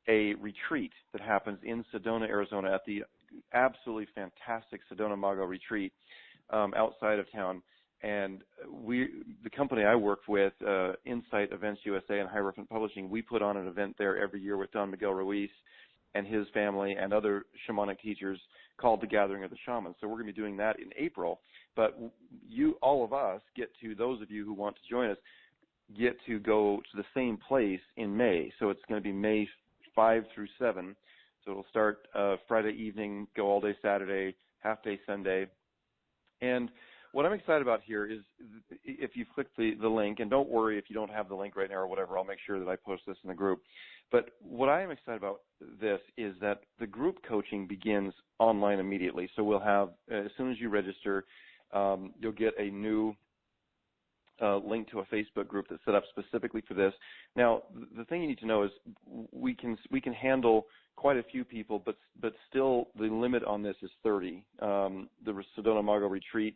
a retreat that happens in Sedona, Arizona, at the absolutely fantastic Sedona Mago retreat outside of town. And the company I work with, Insight Events USA and Hierophant Publishing, we put on an event there every year with Don Miguel Ruiz and his family and other shamanic teachers called the Gathering of the Shamans. So we're going to be doing that in April. But all of us those of you who want to join us, get to go to the same place in May. So it's going to be May 5 through 7. So it'll start Friday evening, go all day Saturday, half day Sunday. And what I'm excited about here is if you click the link, and don't worry if you don't have the link right now or whatever, I'll make sure that I post this in the group. But what I am excited about this is that the group coaching begins online immediately. So we'll have, as soon as you register, you'll get a new link to a Facebook group that's set up specifically for this. Now, the thing you need to know is we can handle quite a few people, but still the limit on this is 30. The Sedona Mago Retreat,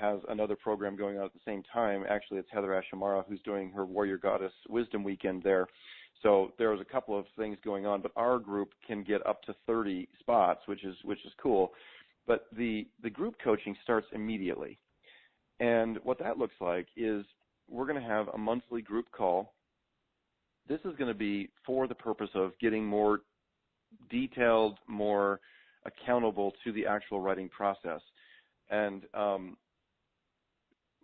has another program going on at the same time. Actually, it's Heather Ashamara who's doing her Warrior Goddess Wisdom Weekend there. So there's a couple of things going on, but our group can get up to 30 spots, which is cool. But the group coaching starts immediately. And what that looks like is we're going to have a monthly group call. This is going to be for the purpose of getting more detailed, more accountable to the actual writing process. And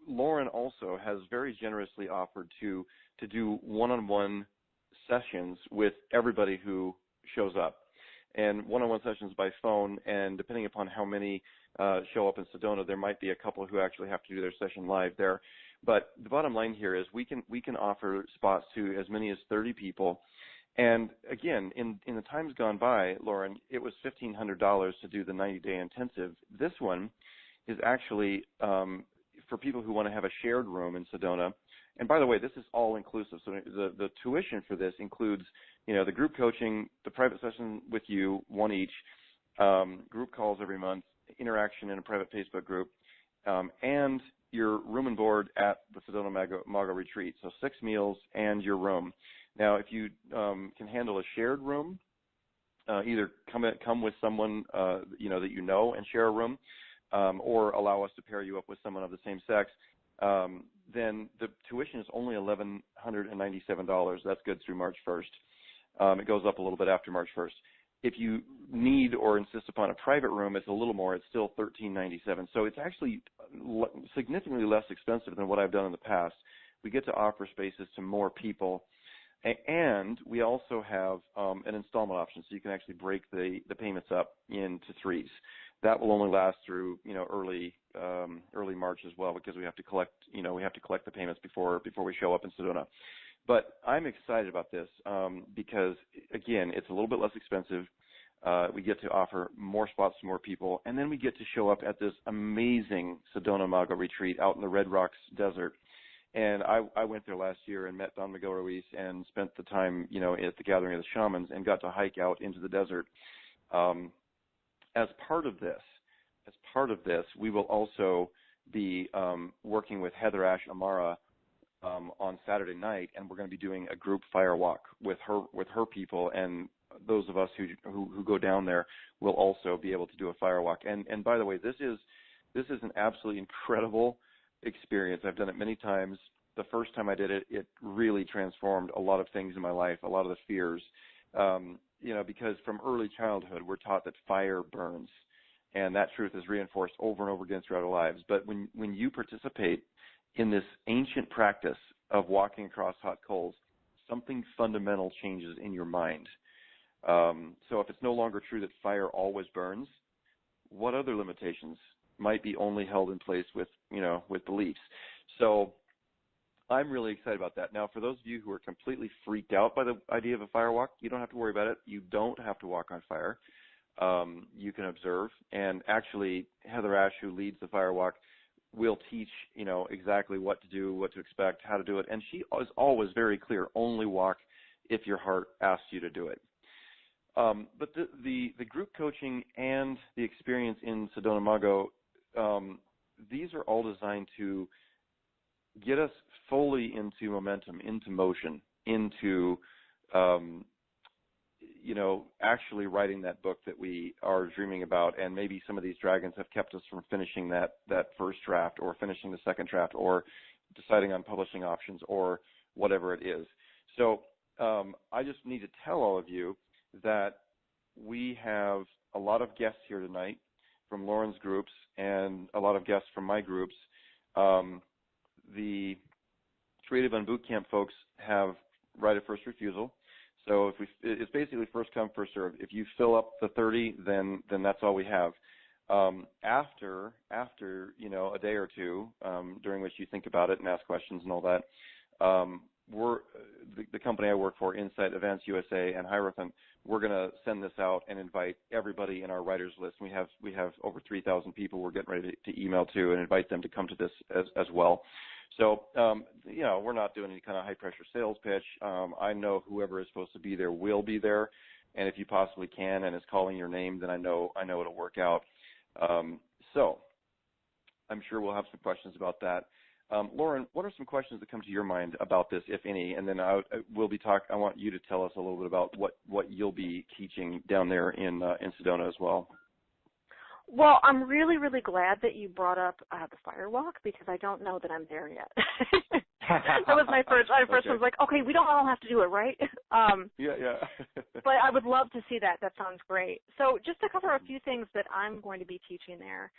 Lauren also has very generously offered to do one-on-one sessions with everybody who shows up. And one-on-one sessions by phone, and depending upon how many show up in Sedona, there might be a couple who actually have to do their session live there. But the bottom line here is we can offer spots to as many as 30 people. And again, in the times gone by, Lauren, it was $1,500 to do the 90-day intensive. This one is actually for people who want to have a shared room in Sedona. And by the way, this is all inclusive. So the tuition for this includes, the group coaching, the private session with you, one each, group calls every month, interaction in a private Facebook group, and your room and board at the Sedona Mago Retreat. So 6 meals and your room. Now, if you can handle a shared room, either come with someone that you know and share a room, or allow us to pair you up with someone of the same sex, then the tuition is only $1,197. That's good through March 1st. It goes up a little bit after March 1st. If you need or insist upon a private room, it's a little more. It's still $1,397. So it's actually significantly less expensive than what I've done in the past. We get to offer spaces to more people. And we also have an installment option, so you can actually break the payments up into 3s. That will only last through early March as well, because we have to collect the payments before we show up in Sedona. But I'm excited about this because again, it's a little bit less expensive. We get to offer more spots to more people, and then we get to show up at this amazing Sedona Mago retreat out in the Red Rocks Desert. And I went there last year and met Don Miguel Ruiz and spent the time, at the Gathering of the Shamans and got to hike out into the desert. As part of this, we will also be working with Heather Ash Amara on Saturday night, and we're going to be doing a group fire walk with her people, and those of us who go down there will also be able to do a fire walk. And by the way, this is an absolutely incredible experience. I've done it many times. The first time I did it, it really transformed a lot of things in my life, a lot of the fears, because from early childhood, we're taught that fire burns, and that truth is reinforced over and over again throughout our lives. But when you participate in this ancient practice of walking across hot coals, something fundamental changes in your mind. So if it's no longer true that fire always burns, what other limitations might be only held in place with beliefs? So I'm really excited about that. Now, for those of you who are completely freaked out by the idea of a fire walk, you don't have to worry about it. You don't have to walk on fire. You can observe. And actually, Heather Ash, who leads the fire walk, will teach, exactly what to do, what to expect, how to do it. And she is always very clear, only walk if your heart asks you to do it. But the group coaching and the experience in Sedona Mago, these are all designed to get us fully into momentum, into motion, into, actually writing that book that we are dreaming about. And maybe some of these dragons have kept us from finishing that first draft, or finishing the second draft, or deciding on publishing options, or whatever it is. So I just need to tell all of you that we have a lot of guests here tonight from Lauren's groups and a lot of guests from my groups. The Creative on Bootcamp folks have right of first refusal. So it's basically first come, first serve. If you fill up the 30, then that's all we have. After a day or two, during which you think about it and ask questions and all that, we're the company I work for, Insight Events USA and Hierophant. We're going to send this out and invite everybody in our writers list. We have over 3,000 people we're getting ready to email to and invite them to come to this as well. So we're not doing any kind of high pressure sales pitch. I know whoever is supposed to be there will be there, and if you possibly can and is calling your name, then I know it'll work out. So I'm sure we'll have some questions about that. Lauren, what are some questions that come to your mind about this, if any? And then I want you to tell us a little bit about what you'll be teaching down there in Sedona as well. Well, I'm really, really glad that you brought up the fire walk, because I don't know that I'm there yet. That was my first. I first was like, okay, we don't all have to do it, right? Yeah. But I would love to see that. That sounds great. So just to cover a few things that I'm going to be teaching there.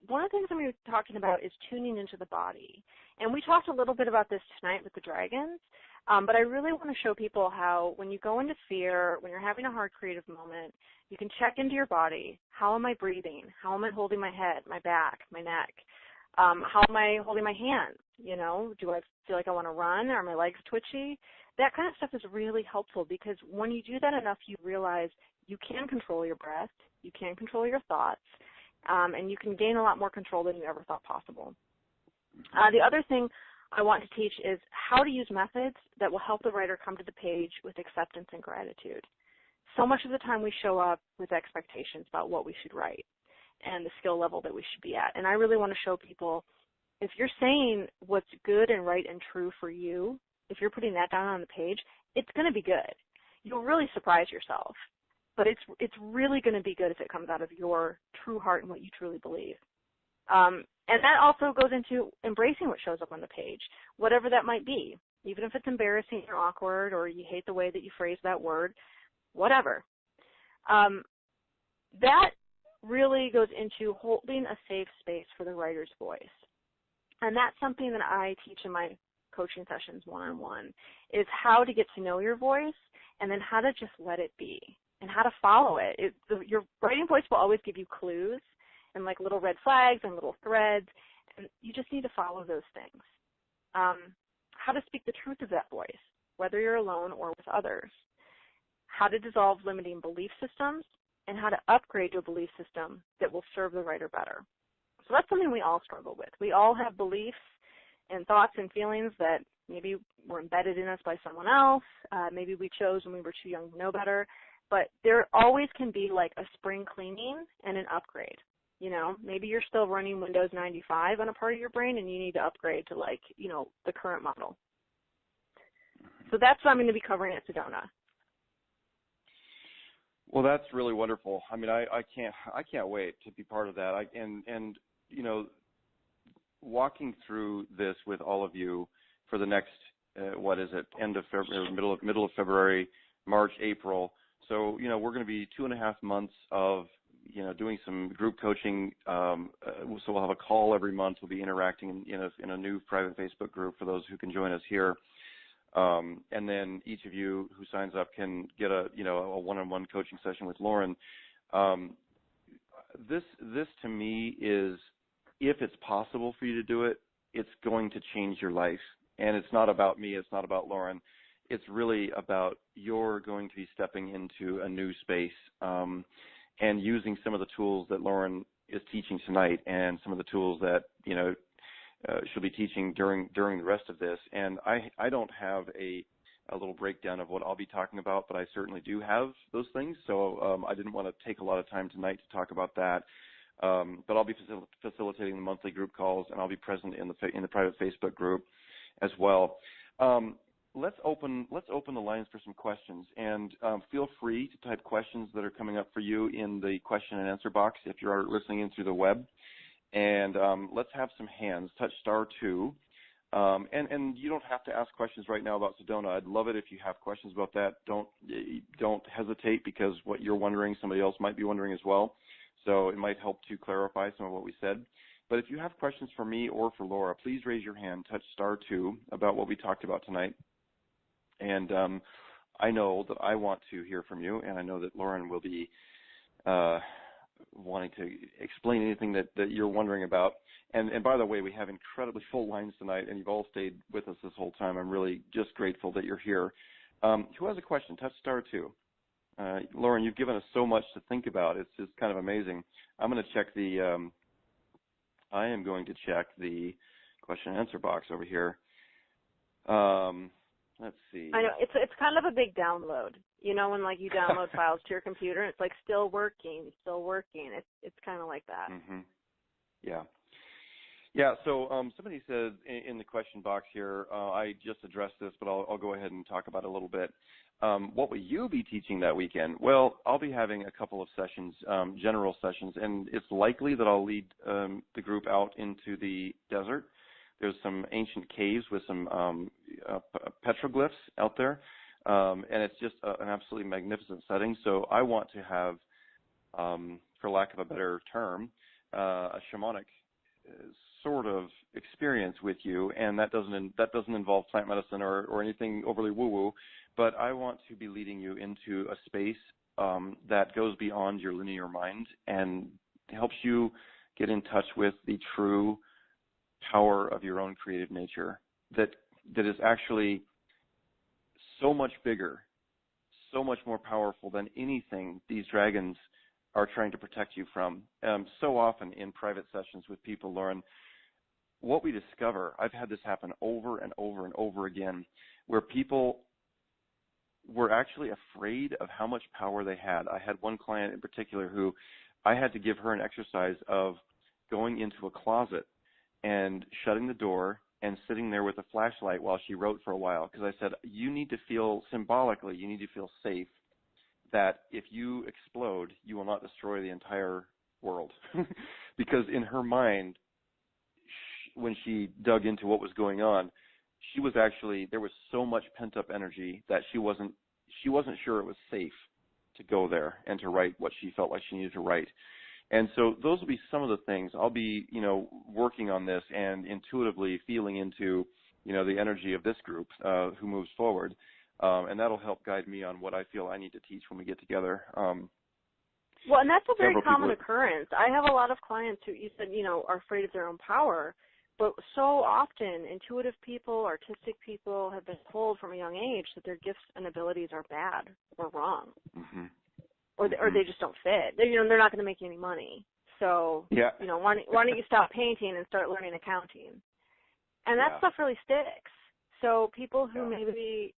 One of the things I'm going to be talking about is tuning into the body. And we talked a little bit about this tonight with the dragons, but I really want to show people how when you go into fear, when you're having a hard creative moment, you can check into your body. How am I breathing? How am I holding my head, my back, my neck? How am I holding my hands? Do I feel like I want to run? Are my legs twitchy? That kind of stuff is really helpful, because when you do that enough, you realize you can control your breath, you can control your thoughts, and you can gain a lot more control than you ever thought possible. The other thing I want to teach is how to use methods that will help the writer come to the page with acceptance and gratitude. So much of the time we show up with expectations about what we should write and the skill level that we should be at. And I really want to show people, if you're saying what's good and right and true for you, if you're putting that down on the page, it's going to be good. You'll really surprise yourself. But it's really going to be good if it comes out of your true heart and what you truly believe. And that also goes into embracing what shows up on the page, whatever that might be, even if it's embarrassing or awkward or you hate the way that you phrase that word, whatever. That really goes into holding a safe space for the writer's voice. And that's something that I teach in my coaching sessions one-on-one, is how to get to know your voice and then how to just let it be and how to follow it. Your writing voice will always give you clues and like little red flags and little threads, and you just need to follow those things. How to speak the truth of that voice, whether you're alone or with others. How to dissolve limiting belief systems, and how to upgrade your belief system that will serve the writer better. So that's something we all struggle with. We all have beliefs and thoughts and feelings that maybe were embedded in us by someone else. Maybe we chose when we were too young to know better. But there always can be like a spring cleaning and an upgrade. Maybe you're still running Windows 95 on a part of your brain and you need to upgrade to the current model. So that's what I'm going to be covering at Sedona. Well, that's really wonderful. I mean, I can't wait to be part of that. And walking through this with all of you for the next end of February, middle of February, March, April. So we're going to be 2.5 months of doing some group coaching. So we'll have a call every month. We'll be interacting in a new private Facebook group for those who can join us here. And then each of you who signs up can get a one-on-one coaching session with Lauren. This to me is, if it's possible for you to do it, it's going to change your life. And it's not about me. It's not about Lauren. It's really about you're going to be stepping into a new space and using some of the tools that Lauren is teaching tonight and some of the tools that, she'll be teaching during the rest of this. And I don't have a little breakdown of what I'll be talking about, but I certainly do have those things. So I didn't want to take a lot of time tonight to talk about that. But I'll be facilitating the monthly group calls, and I'll be present in the private Facebook group as well. Let's open the lines for some questions, and feel free to type questions that are coming up for you in the question and answer box if you're listening in through the web. And let's have some hands. Touch *2. And you don't have to ask questions right now about Sedona. I'd love it if you have questions about that. Don't hesitate, because what you're wondering, somebody else might be wondering as well. So it might help to clarify some of what we said. But if you have questions for me or for Laura, please raise your hand, touch *2 about what we talked about tonight. And I know that I want to hear from you, and I know that Lauren will be wanting to explain anything that you're wondering about. And by the way, we have incredibly full lines tonight, and you've all stayed with us this whole time. I'm really just grateful that you're here. Who has a question? Touch *2. Lauren, you've given us so much to think about. It's just kind of amazing. I'm going to check I am going to check the question and answer box over here. Let's see. I know it's kind of a big download. When you download files to your computer, it's like still working. It's kind of like that. Mm-hmm. Yeah. Yeah. So somebody says in the question box here, I just addressed this, but I'll go ahead and talk about it a little bit. What will you be teaching that weekend? Well, I'll be having a couple of sessions, general sessions, and it's likely that I'll lead the group out into the desert. There's some ancient caves with some petroglyphs out there, and it's just an absolutely magnificent setting. So I want to have, for lack of a better term, a shamanic sort of experience with you, and that doesn't involve plant medicine or anything overly woo-woo, but I want to be leading you into a space that goes beyond your linear mind and helps you get in touch with the true power of your own creative nature that is actually so much bigger, so much more powerful than anything these dragons are trying to protect you from. So often in private sessions with people, Lauren, what we discover, I've had this happen over and over and over again, where people were actually afraid of how much power they had. I had one client in particular who I had to give her an exercise of going into a closet and shutting the door and sitting there with a flashlight while she wrote for a while, because I said, you need to feel symbolically, you need to feel safe, that if you explode, you will not destroy the entire world. Because in her mind, when she dug into what was going on, she was actually, there was so much pent-up energy that she wasn't sure it was safe to go there and to write what she felt like she needed to write. And so those will be some of the things. I'll be, working on this and intuitively feeling into, the energy of this group who moves forward. And that'll help guide me on what I feel I need to teach when we get together. Well, and that's a very common occurrence. I have a lot of clients who, you said, are afraid of their own power. But so often, intuitive people, artistic people have been told from a young age that their gifts and abilities are bad or wrong. Mm-hmm. Or they just don't fit. They're not going to make you any money. So, yeah. Why don't you stop painting and start learning accounting? And that stuff really sticks. So people who maybe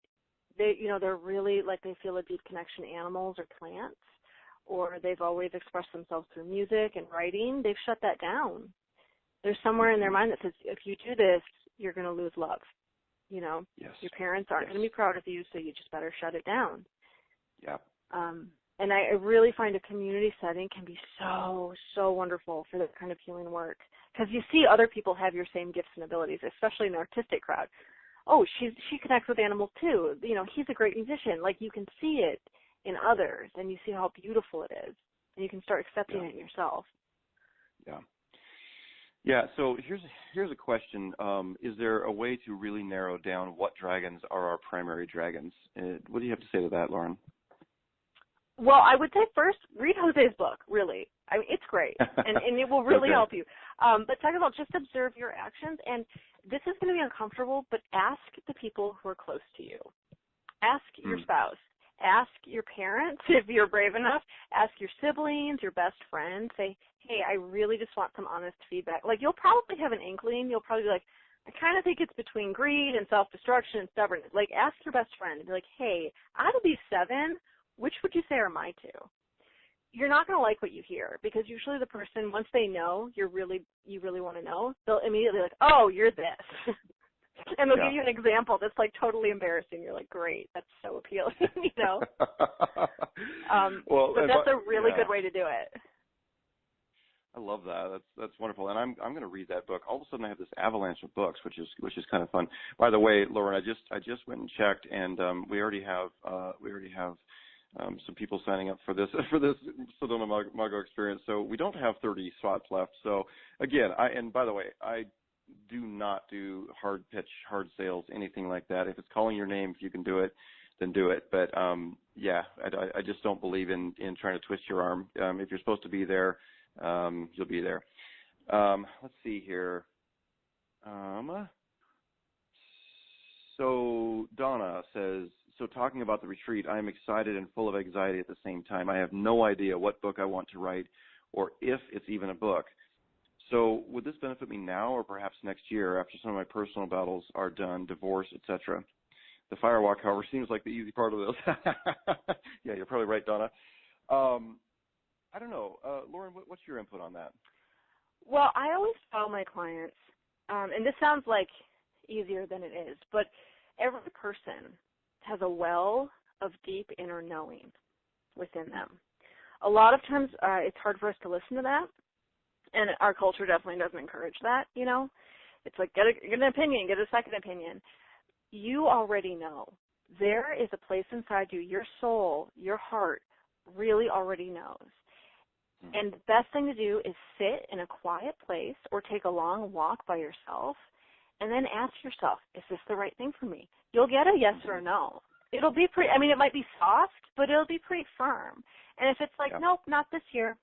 they're really like they feel a deep connection to animals or plants, or they've always expressed themselves through music and writing, they've shut that down. There's somewhere in their mind that says, if you do this, you're going to lose love. You know, your parents aren't going to be proud of you, so you just better shut it down. Yeah. And I really find a community setting can be so, so wonderful for that kind of healing work. Because you see other people have your same gifts and abilities, especially in an artistic crowd. Oh, she connects with animals too. You know, he's a great musician. Like, you can see it in others, and you see how beautiful it is. And you can start accepting it in yourself. Yeah. Yeah, so here's a question. Is there a way to really narrow down what dragons are our primary dragons? What do you have to say to that, Lauren? Well, I would say first, read Jose's book, really. I mean, it's great, and it will really help you. But second of all, just observe your actions, and this is going to be uncomfortable, but ask the people who are close to you. Ask your spouse. Ask your parents, if you're brave enough. Ask your siblings, your best friend. Say, hey, I really just want some honest feedback. Like, you'll probably have an inkling. You'll probably be like, I kind of think it's between greed and self-destruction and stubbornness. Like, ask your best friend and be like, hey, out of these 7, which would you say are my 2? You're not going to like what you hear, because usually the person, once they know you really want to know, they'll immediately be like, oh, you're this. And they'll give you an example that's like totally embarrassing. You're like, great, that's so appealing, you know. But that's a really good way to do it. I love that. That's wonderful, and I'm going to read that book. All of a sudden, I have this avalanche of books, which is kind of fun. By the way, Lauren, I just went and checked, and we already have some people signing up for this Sedona Mago experience. So we don't have 30 slots left. So again, by the way, I do not do hard pitch, hard sales, anything like that. If it's calling your name, if you can do it, then do it. But I just don't believe in trying to twist your arm. If you're supposed to be there, you'll be there. Let's see here. So Donna says, so talking about the retreat, I am excited and full of anxiety at the same time. I have no idea what book I want to write or if it's even a book. So would this benefit me now or perhaps next year after some of my personal battles are done, divorce, etc.? The firewalk, however, seems like the easy part of this. Yeah, you're probably right, Donna. I don't know. Lauren, what's your input on that? Well, I always tell my clients, and this sounds like easier than it is, but every person has a well of deep inner knowing within them. A lot of times it's hard for us to listen to that, and our culture definitely doesn't encourage that, you know. It's like, get an opinion, get a second opinion. You already know. There is a place inside you, your soul, your heart really already knows. And the best thing to do is sit in a quiet place or take a long walk by yourself and then ask yourself, is this the right thing for me? You'll get a yes or a no. It'll be pretty, I mean, it might be soft, but it'll be pretty firm. And if it's like, nope, not this year,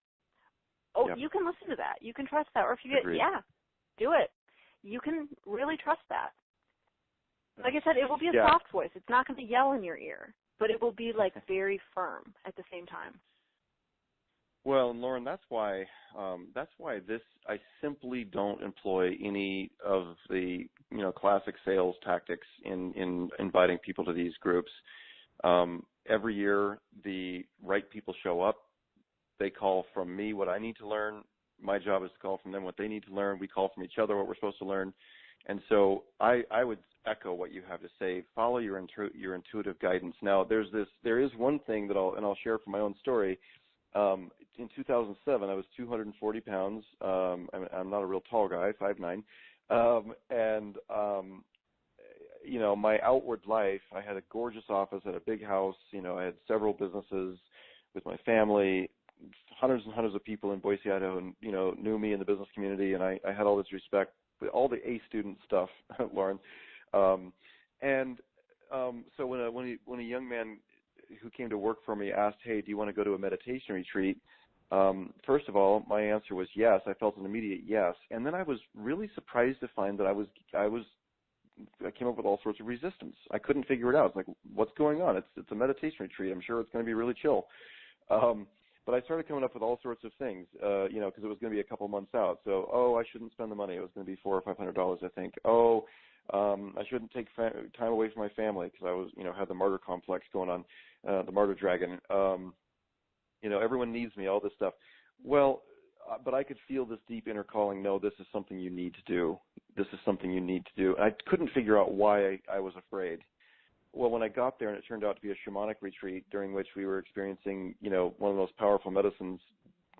you can listen to that. You can trust that. Or if you get, do it. You can really trust that. Like I said, it will be a soft voice. It's not going to yell in your ear, but it will be like very firm at the same time. Well, and Lauren, that's why I simply don't employ any of the classic sales tactics in inviting people to these groups. Every year, the right people show up. They call from me what I need to learn. My job is to call from them what they need to learn. We call from each other what we're supposed to learn. And so I would echo what you have to say. Follow your intuitive guidance. Now, there is one thing that I'll share from my own story. In 2007, I was 240 pounds. I'm not a real tall guy, 5'9". My outward life, I had a gorgeous office at a big house. I had several businesses with my family. Hundreds and hundreds of people in Boise, Idaho, knew me in the business community, and I had all this respect, all the A student stuff, Lauren. So when a young man who came to work for me asked, hey, do you want to go to a meditation retreat? First of all, my answer was yes. I felt an immediate yes. And then I was really surprised to find that I came up with all sorts of resistance. I couldn't figure it out. It's like, what's going on? It's a meditation retreat. I'm sure it's going to be really chill. But I started coming up with all sorts of things, because it was going to be a couple months out. So, I shouldn't spend the money. It was going to be $400 or $500, I think. I shouldn't take time away from my family because I was, had the martyr complex going on, the martyr dragon. everyone needs me, all this stuff. Well, but I could feel this deep inner calling, no, this is something you need to do. This is something you need to do. And I couldn't figure out why I was afraid. Well, when I got there, and it turned out to be a shamanic retreat during which we were experiencing, one of the most powerful medicines,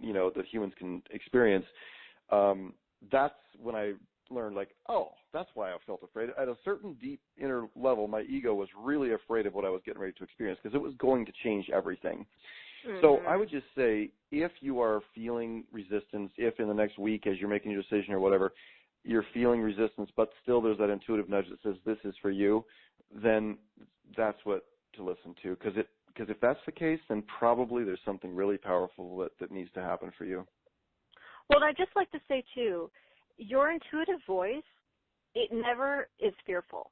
that humans can experience, that's when I learned, that's why I felt afraid. At a certain deep inner level, my ego was really afraid of what I was getting ready to experience because it was going to change everything. Mm-hmm. So I would just say, if you are feeling resistance, if in the next week as you're making your decision or whatever, you're feeling resistance, but still there's that intuitive nudge that says this is for you, then that's what to listen to. Because if that's the case, then probably there's something really powerful that needs to happen for you. Well, I'd just like to say, too, your intuitive voice, it never is fearful.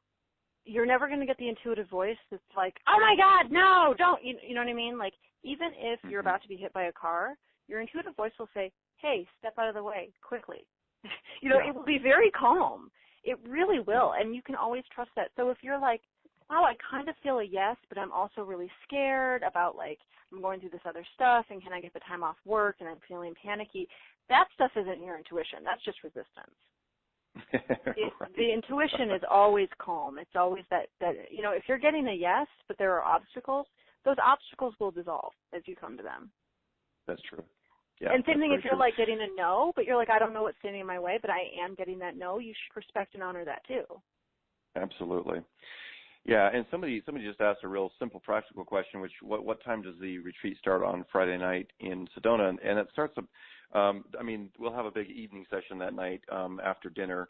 You're never going to get the intuitive voice that's like, oh, my God, no, don't. You know what I mean? Like, even if you're about to be hit by a car, your intuitive voice will say, hey, step out of the way quickly. It will be very calm. It really will, and you can always trust that. So if you're like, oh, I kind of feel a yes, but I'm also really scared about, I'm going through this other stuff, and can I get the time off work, and I'm feeling panicky, that stuff isn't your intuition. That's just resistance. Right. The intuition is always calm. It's always that, if you're getting a yes, but there are obstacles, those obstacles will dissolve as you come to them. That's true. Yeah, and same thing if you're getting a no, but you're I don't know what's standing in my way, but I am getting that no, you should respect and honor that too. Absolutely. Yeah, and somebody just asked a real simple practical question, which what time does the retreat start on Friday night in Sedona? And it starts we'll have a big evening session that night after dinner,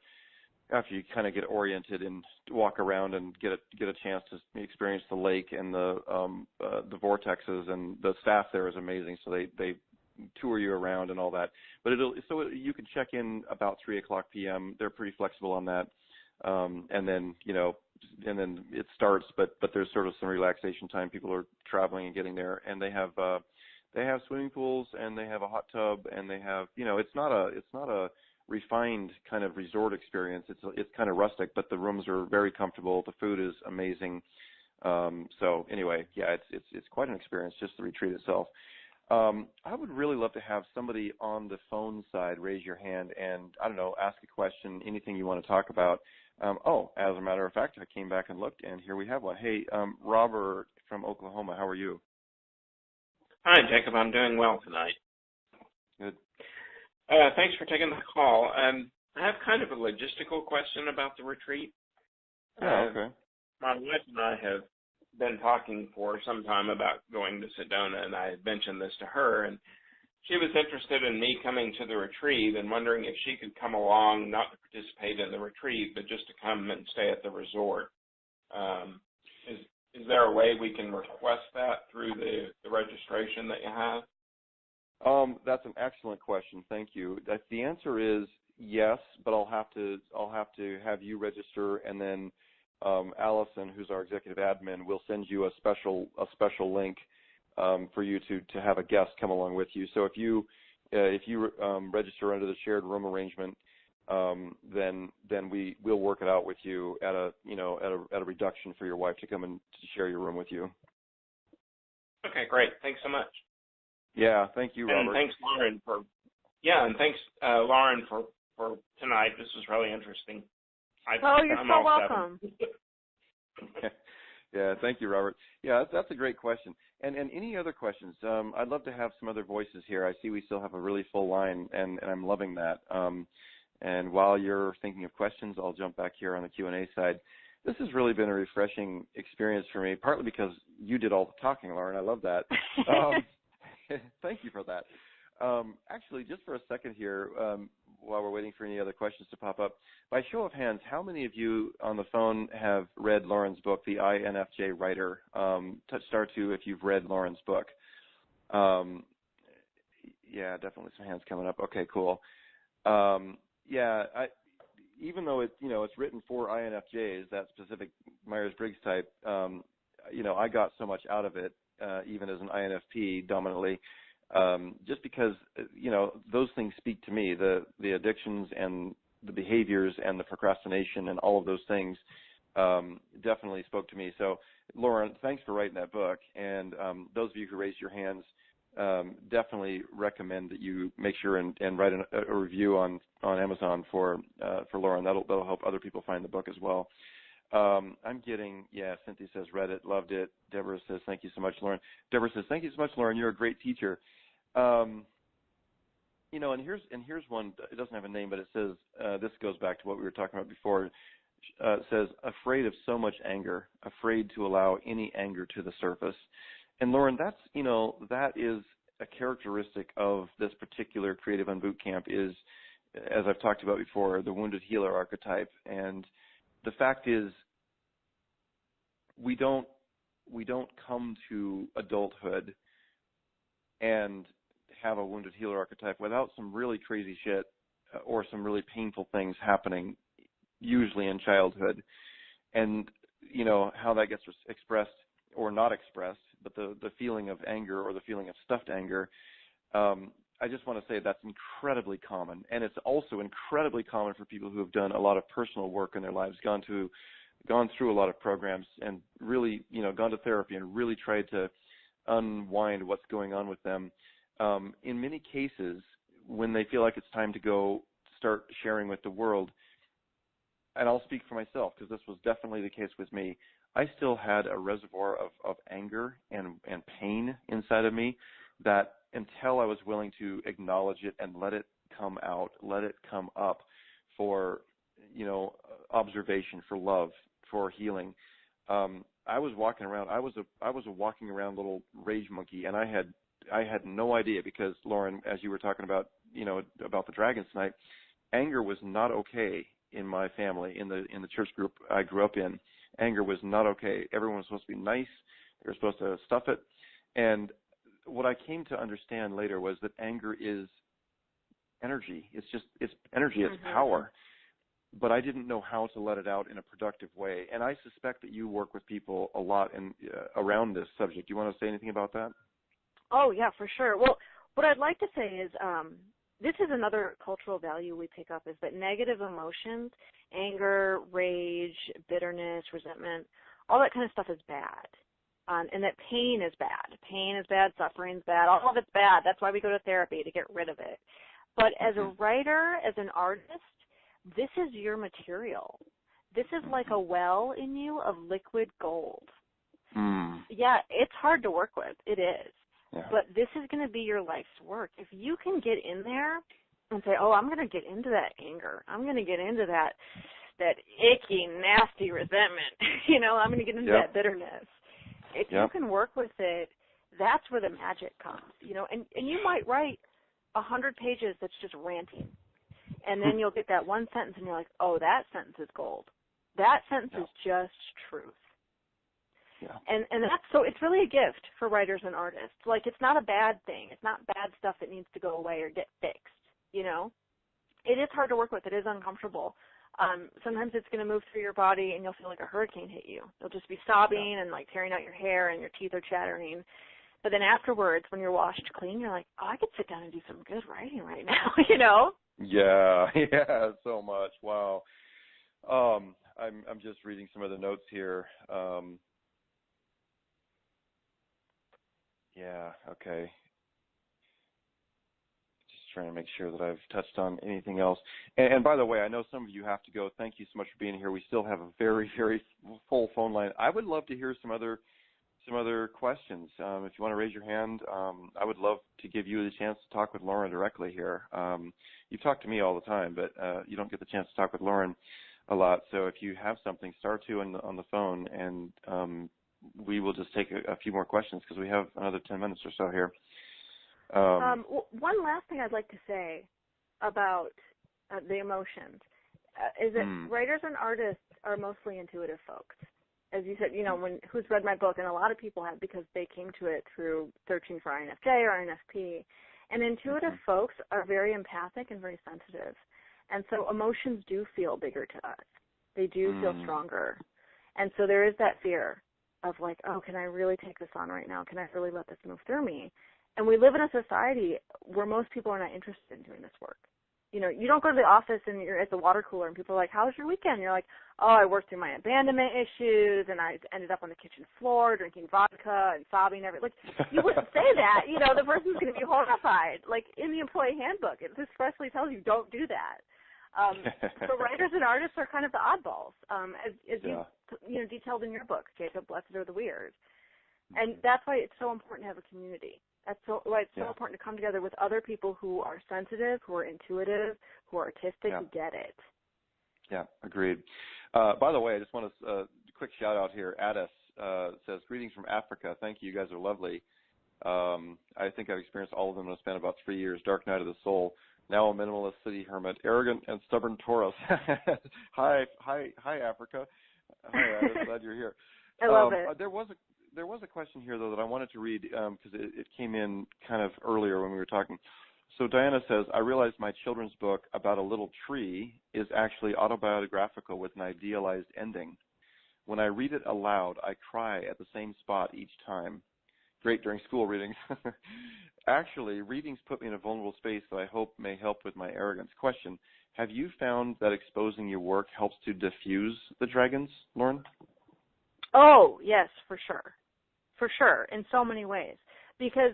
after you kind of get oriented and walk around and get a chance to experience the lake and the vortexes, and the staff there is amazing. So they tour you around and all that. But you can check in about 3:00 p.m. They're pretty flexible on that, and then it starts. But there's sort of some relaxation time. People are traveling and getting there, and they have swimming pools, and they have a hot tub, and they have it's not a refined kind of resort experience. It's kind of rustic, but the rooms are very comfortable. The food is amazing. So anyway, yeah, it's quite an experience, just the retreat itself. I would really love to have somebody on the phone side raise your hand and, I don't know, ask a question, anything you want to talk about. As a matter of fact, I came back and looked, and here we have one. Hey, Robert from Oklahoma, how are you? Hi, Jacob. I'm doing well tonight. Good. Thanks for taking the call. I have kind of a logistical question about the retreat. Yeah, okay. My wife and I have been talking for some time about going to Sedona, and I had mentioned this to her, and she was interested in me coming to the retreat and wondering if she could come along, not to participate in the retreat, but just to come and stay at the resort. Is there a way we can request that through the registration that you have? That's an excellent question. Thank you. The answer is yes, but I'll have to have you register, and then Allison, who's our executive admin, will send you a special link for you to have a guest come along with you. So if you register under the shared room arrangement, then we'll work it out with you at a reduction for your wife to come and to share your room with you. Okay, great. Thanks so much. Yeah, thank you, Robert. And thanks, Lauren, for tonight. This was really interesting. You're so welcome. Yeah, thank you, Robert. Yeah, that's a great question. And any other questions? I'd love to have some other voices here. I see we still have a really full line, and I'm loving that. And while you're thinking of questions, I'll jump back here on the Q&A side. This has really been a refreshing experience for me, partly because you did all the talking, Lauren. I love that. Thank you for that. Actually, just for a second here, while we're waiting for any other questions to pop up, by show of hands, how many of you on the phone have read Lauren's book, The INFJ Writer? Touch star 2 if you've read Lauren's book. Yeah, definitely some hands coming up. Okay, cool. Even though it's written for INFJs, that specific Myers-Briggs type, I got so much out of it, even as an INFP dominantly. Just because, those things speak to me, the addictions and the behaviors and the procrastination and all of those things definitely spoke to me. So, Lauren, thanks for writing that book. And those of you who raised your hands, definitely recommend that you make sure and write a review on Amazon for Lauren. That'll help other people find the book as well. I'm getting, Cynthia says, read it, loved it. Deborah says, thank you so much, Lauren. Deborah says, thank you so much, Lauren. You're a great teacher. And here's one. It doesn't have a name, but it says, this goes back to what we were talking about before. It says, afraid of so much anger, afraid to allow any anger to the surface. And Lauren, that is a characteristic of this particular Creative on Boot Camp is, as I've talked about before, the wounded healer archetype. And the fact is, we don't come to adulthood and have a wounded healer archetype without some really crazy shit or some really painful things happening, usually in childhood. And, how that gets expressed or not expressed, but the feeling of anger or the feeling of stuffed anger, I just want to say that's incredibly common. And it's also incredibly common for people who have done a lot of personal work in their lives, gone through a lot of programs and really, gone to therapy and really tried to unwind what's going on with them. In many cases, when they feel like it's time to go start sharing with the world, and I'll speak for myself because this was definitely the case with me, I still had a reservoir of anger and pain inside of me that until I was willing to acknowledge it and let it come out, let it come up for, observation, for love, for healing. I was walking around. I was a walking around little rage monkey, and I had no idea because, Lauren, as you were talking about, about the dragons tonight, anger was not okay in my family, in the church group I grew up in. Anger was not okay. Everyone was supposed to be nice. They were supposed to stuff it. And what I came to understand later was that anger is energy. It's energy. It's power. But I didn't know how to let it out in a productive way. And I suspect that you work with people a lot around this subject. Do you want to say anything about that? Oh, yeah, for sure. Well, what I'd like to say is this is another cultural value we pick up is that negative emotions, anger, rage, bitterness, resentment, all that kind of stuff is bad. And that pain is bad. Pain is bad, suffering is bad, all of it's bad. That's why we go to therapy, to get rid of it. But as a writer, as an artist, this is your material. This is like a well in you of liquid gold. Yeah, it's hard to work with. It is. Yeah. But this is going to be your life's work. If you can get in there and say, oh, I'm going to get into that anger. I'm going to get into that icky, nasty resentment. I'm going to get into that bitterness. If you can work with it, that's where the magic comes. And you might write 100 pages that's just ranting. And then you'll get that one sentence and you're like, oh, that sentence is gold. That sentence is just truth. Yeah. And that's so it's really a gift for writers and artists. Like, it's not a bad thing. It's not bad stuff that needs to go away or get fixed, It is hard to work with. It is uncomfortable. Sometimes it's going to move through your body and you'll feel like a hurricane hit you. You'll just be sobbing and like tearing out your hair and your teeth are chattering. But then afterwards, when you're washed clean, you're like, oh, I could sit down and do some good writing right now, Yeah, so much. Wow. I'm just reading some of the notes here. Yeah, okay. Just trying to make sure that I've touched on anything else. And by the way, I know some of you have to go. Thank you so much for being here. We still have a very, very full phone line. I would love to hear some other questions. If you want to raise your hand, I would love to give you the chance to talk with Lauren directly here. You talk to me all the time, but you don't get the chance to talk with Lauren a lot. So if you have something, star 2 on the phone, and we will just take a few more questions because we have another 10 minutes or so here. One last thing I'd like to say about the emotions is that writers and artists are mostly intuitive folks. As you said, who's read my book, and a lot of people have because they came to it through searching for INFJ or INFP. And intuitive folks are very empathic and very sensitive. And so emotions do feel bigger to us. They do feel stronger. And so there is that fear of like, oh, can I really take this on right now? Can I really let this move through me? And we live in a society where most people are not interested in doing this work. You know, you don't go to the office and you're at the water cooler and people are like, how was your weekend? And you're like, oh, I worked through my abandonment issues and I ended up on the kitchen floor drinking vodka and sobbing every. Like, you wouldn't say that. You know, the person's going to be horrified. Like, in the employee handbook, it expressly tells you don't do that. So writers and artists are kind of the oddballs, as you know, detailed in your book, Jacob, Blessed Are the Weird. And that's why it's so important to have a community. That's why it's so important to come together with other people who are sensitive, who are intuitive, who are artistic, who get it. Yeah, agreed. By the way, I just want to quick shout out here. Addis says, greetings from Africa. Thank you. You guys are lovely. I think I've experienced all of them in a span of about 3 years. Dark Night of the Soul. Now a minimalist city hermit. Arrogant and stubborn Taurus. Hi, Africa. Hi, Addis. Glad you're here. I love it. There was a question here, though, that I wanted to read because it came in kind of earlier when we were talking. So Diana says, I realized my children's book about a little tree is actually autobiographical with an idealized ending. When I read it aloud, I cry at the same spot each time. Great during school readings. Actually, readings put me in a vulnerable space that I hope may help with my arrogance. Question, have you found that exposing your work helps to diffuse the dragons, Lauren? Oh, yes, for sure. For sure, in so many ways. Because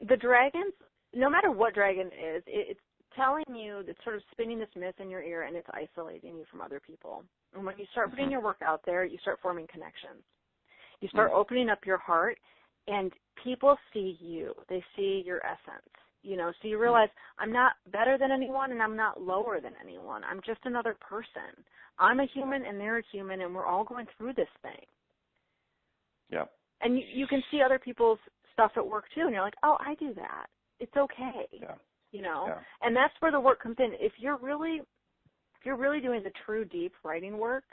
the dragons, no matter what dragon is, it's telling you, it's sort of spinning this myth in your ear and it's isolating you from other people. And when you start putting your work out there, you start forming connections. You start opening up your heart and people see you. They see your essence. You know, so you realize I'm not better than anyone and I'm not lower than anyone. I'm just another person. I'm a human and they're a human and we're all going through this thing. Yeah. And you can see other people's stuff at work too and you're like, oh, I do that. It's okay. Yeah. You know? Yeah. And that's where the work comes in. If you're really doing the true deep writing work,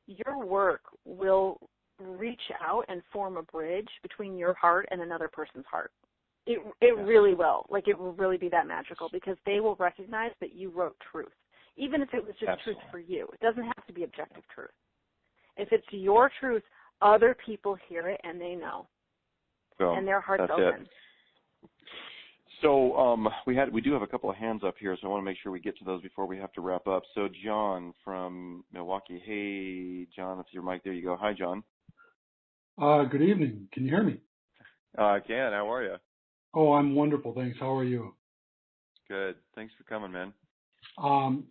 your work will reach out and form a bridge between your heart and another person's heart. It really will. Like, it will really be that magical because they will recognize that you wrote truth, even if it was just truth for you. It doesn't have to be objective truth. If it's your truth, other people hear it and they know, and their heart's open. It. So we do have a couple of hands up here, so I want to make sure we get to those before we have to wrap up. So John from Milwaukee. Hey, John, if your mic, there you go. Hi, John. Good evening. Can you hear me? I can. How are you? Oh, I'm wonderful. Thanks. How are you? Good. Thanks for coming, man.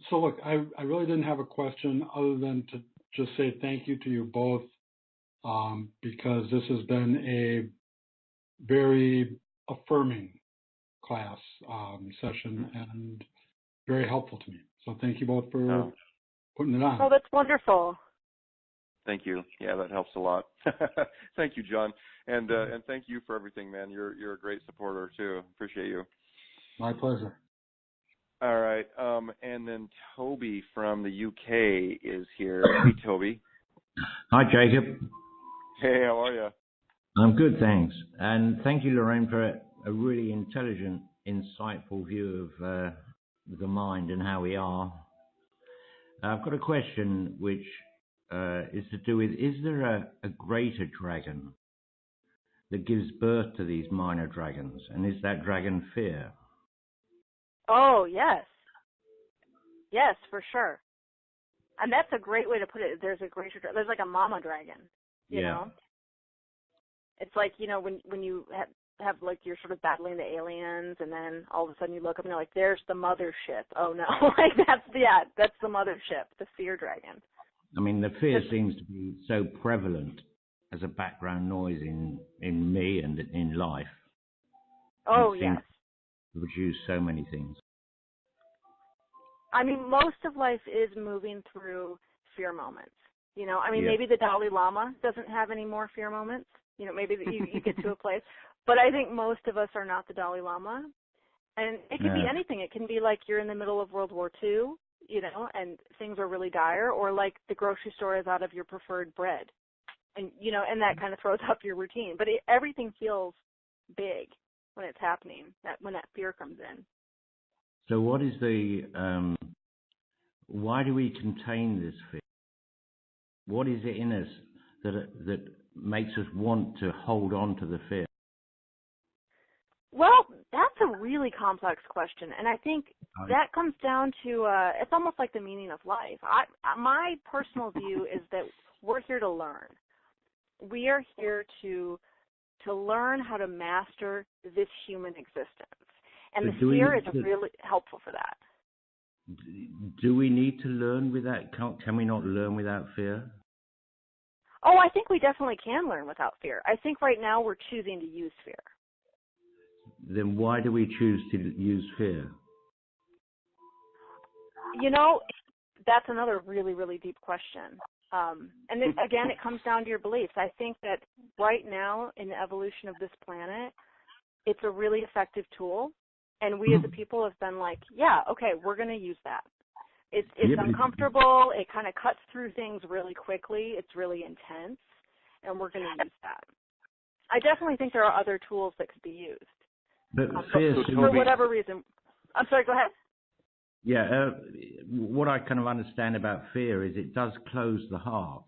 So look, I really didn't have a question other than to just say thank you to you both because this has been a very affirming class session and very helpful to me. So thank you both for putting it on. Oh, that's wonderful. Thank you. Yeah, that helps a lot. Thank you, John, and thank you for everything, man. You're a great supporter too. Appreciate you. My pleasure. All right, and then Toby from the UK is here. Hey, Toby. Hi, Jacob. Hey, how are you? I'm good, thanks. And thank you, Lorraine, for a really intelligent, insightful view of the mind and how we are. I've got a question which is to do with, is there a greater dragon that gives birth to these minor dragons? And is that dragon fear? Oh, yes. Yes, for sure. And that's a great way to put it. There's like a mama dragon, you know? It's like, you know, when you have like you're sort of battling the aliens and then all of a sudden you look up and you're like, there's the mothership. Oh no, like that's the mothership, the fear dragon. I mean, the fear seems to be so prevalent as a background noise in me and in life. Oh, yes. To produce so many things. I mean, most of life is moving through fear moments. You know, I mean, maybe the Dalai Lama doesn't have any more fear moments. You know, maybe you get to a place. But I think most of us are not the Dalai Lama. And it can be anything. It can be like you're in the middle of World War II, you know, and things are really dire, or like the grocery store is out of your preferred bread. And, you know, and that kind of throws off your routine. But everything feels big when it's happening, when that fear comes in. So what is why do we contain this fear? What is it in us that makes us want to hold on to the fear? Well, that's That's a really complex question, and I think that comes down to it's almost like the meaning of life. My personal view is that we're here to learn. We are here to learn how to master this human existence, and the fear is really helpful for that. Do we need to learn without? Can we not learn without fear? Oh, I think we definitely can learn without fear. I think right now we're choosing to use fear. Then why do we choose to use fear? You know, that's another really, really deep question. And again, it comes down to your beliefs. I think that right now in the evolution of this planet, it's a really effective tool. And we as a people have been like, yeah, okay, we're going to use that. It's uncomfortable. It kind of cuts through things really quickly. It's really intense. And we're going to use that. I definitely think there are other tools that could be used. But fear, for whatever reason. I'm sorry, go ahead. Yeah, what I kind of understand about fear is it does close the heart.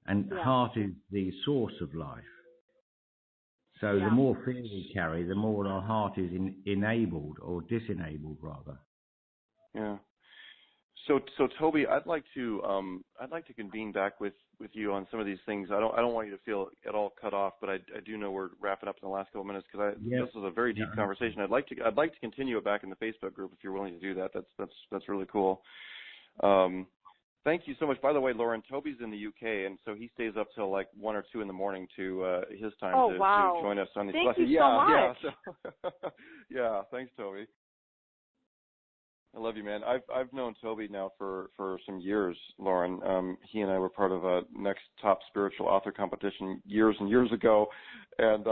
And heart is the source of life. So the more fear we carry, the more our heart is enabled or disenabled, rather. Yeah. So Toby, I'd like to convene back with you on some of these things. I don't want you to feel at all cut off, but I do know we're wrapping up in the last couple of minutes because this is a very deep conversation. I'd like to continue it back in the Facebook group if you're willing to do that. That's really cool. Thank you so much. By the way, Lauren, Toby's in the UK, and so he stays up till like 1 or 2 in the morning to his time to join us on these Thank classes. You so much. Yeah, thanks, Toby. I love you, man. I've known Toby now for some years, Lauren. He and I were part of a Next Top Spiritual Author competition years and years ago, and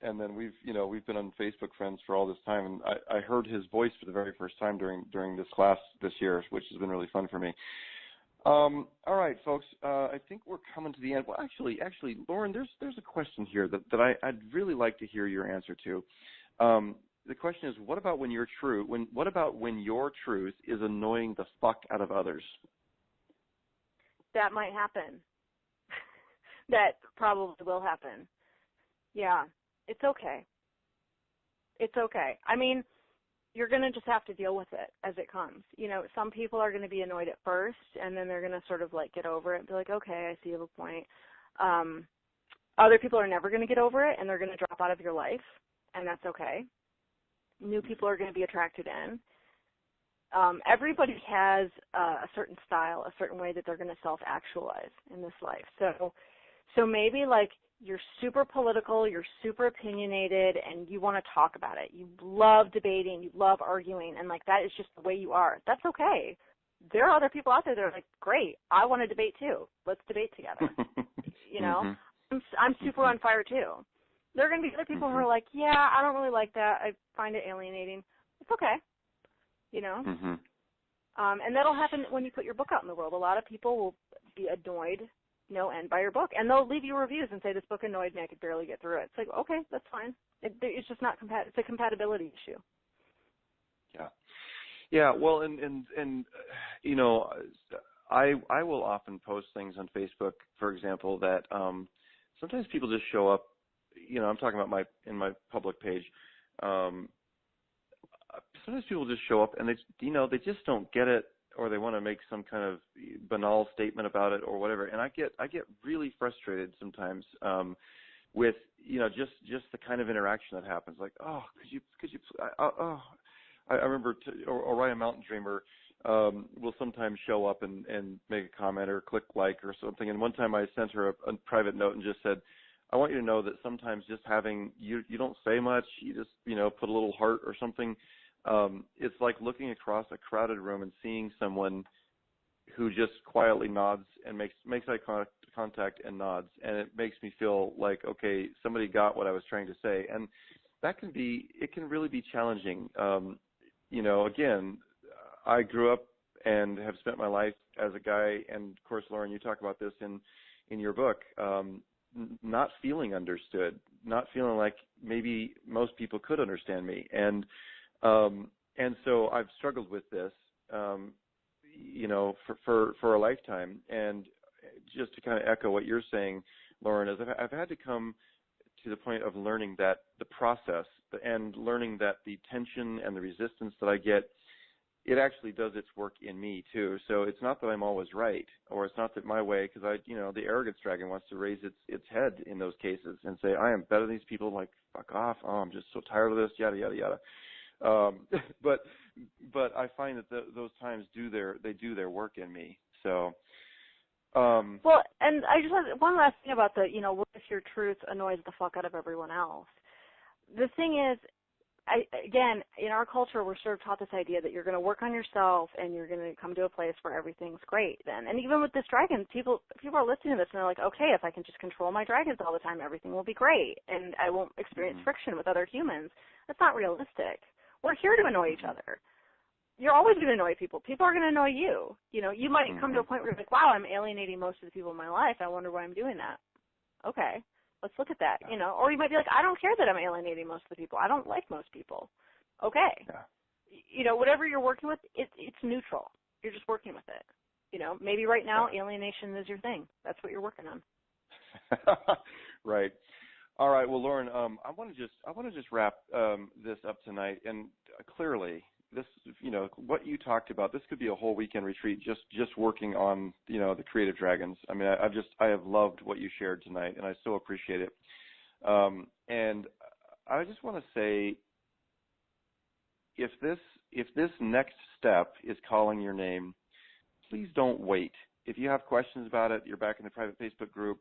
then we've been on Facebook friends for all this time. And I heard his voice for the very first time during this class this year, which has been really fun for me. All right, folks. I think we're coming to the end. Well, actually, Lauren, there's a question here that I'd really like to hear your answer to. The question is, what about when your truth is annoying the fuck out of others? That might happen. That probably will happen. Yeah, it's okay. It's okay. I mean, you're going to just have to deal with it as it comes. You know, some people are going to be annoyed at first, and then they're going to sort of like get over it and be like, okay, I see you have a point. Other people are never going to get over it, and they're going to drop out of your life, and that's okay. New people are going to be attracted in. Everybody has a certain style, a certain way that they're going to self-actualize in this life. So maybe like you're super political, you're super opinionated, and you want to talk about it. You love debating, you love arguing, and like that is just the way you are. That's okay. There are other people out there that are like, great, I want to debate too. Let's debate together. You know, I'm super on fire too. There are going to be other people who are like, yeah, I don't really like that. I find it alienating. It's okay, you know. And that'll happen when you put your book out in the world. A lot of people will be annoyed, no end, by your book. And they'll leave you reviews and say, this book annoyed me. I could barely get through it. It's like, okay, that's fine. It's just not it's a compatibility issue. Yeah. Yeah, well, and you know, I will often post things on Facebook, for example, that sometimes people just show up. You know, I'm talking about in my public page. Sometimes people just show up and they just don't get it, or they want to make some kind of banal statement about it or whatever. And I get really frustrated sometimes with just the kind of interaction that happens. Like, oh, could you I remember Orion Mountain Dreamer will sometimes show up and make a comment or click like or something. And one time I sent her a private note and just said, I want you to know that sometimes just having you don't say much, you just put a little heart or something. It's like looking across a crowded room and seeing someone who just quietly nods and makes eye contact and nods, and it makes me feel like, okay, somebody got what I was trying to say. And it can really be challenging. Again, I grew up and have spent my life as a guy, and of course, Lauren, you talk about this in your book. Not feeling understood, not feeling like maybe most people could understand me. And so I've struggled with this, for a lifetime. And just to kind of echo what you're saying, Lauren, is I've had to come to the point of learning that the process and learning that the tension and the resistance that I get, it actually does its work in me too. So it's not that I'm always right, or it's not that my way, because the arrogance dragon wants to raise its head in those cases and say, I am better than these people, like, fuck off, oh, I'm just so tired of this, yada, yada, yada. But I find that those times do their work in me. So. Well, and I just have one last thing about what if your truth annoys the fuck out of everyone else? The thing is, again, in our culture, we're sort of taught this idea that you're going to work on yourself and you're going to come to a place where everything's great then. And even with this dragon, people are listening to this and they're like, okay, if I can just control my dragons all the time, everything will be great and I won't experience friction with other humans. That's not realistic. We're here to annoy each other. You're always going to annoy people. People are going to annoy you. You might come to a point where you're like, wow, I'm alienating most of the people in my life. I wonder why I'm doing that. Okay, let's look at that, Or you might be like, I don't care that I'm alienating most of the people. I don't like most people. Okay. Yeah. Whatever you're working with, it's neutral. You're just working with it. Maybe right now alienation is your thing. That's what you're working on. Right. All right. Well, Lauren, I want to just wrap this up tonight, and clearly, this, what you talked about, this could be a whole weekend retreat just working on, the creative dragons. I mean, I have loved what you shared tonight, and I so appreciate it. And I just want to say, if this next step is calling your name, please don't wait. If you have questions about it, you're back in the private Facebook group.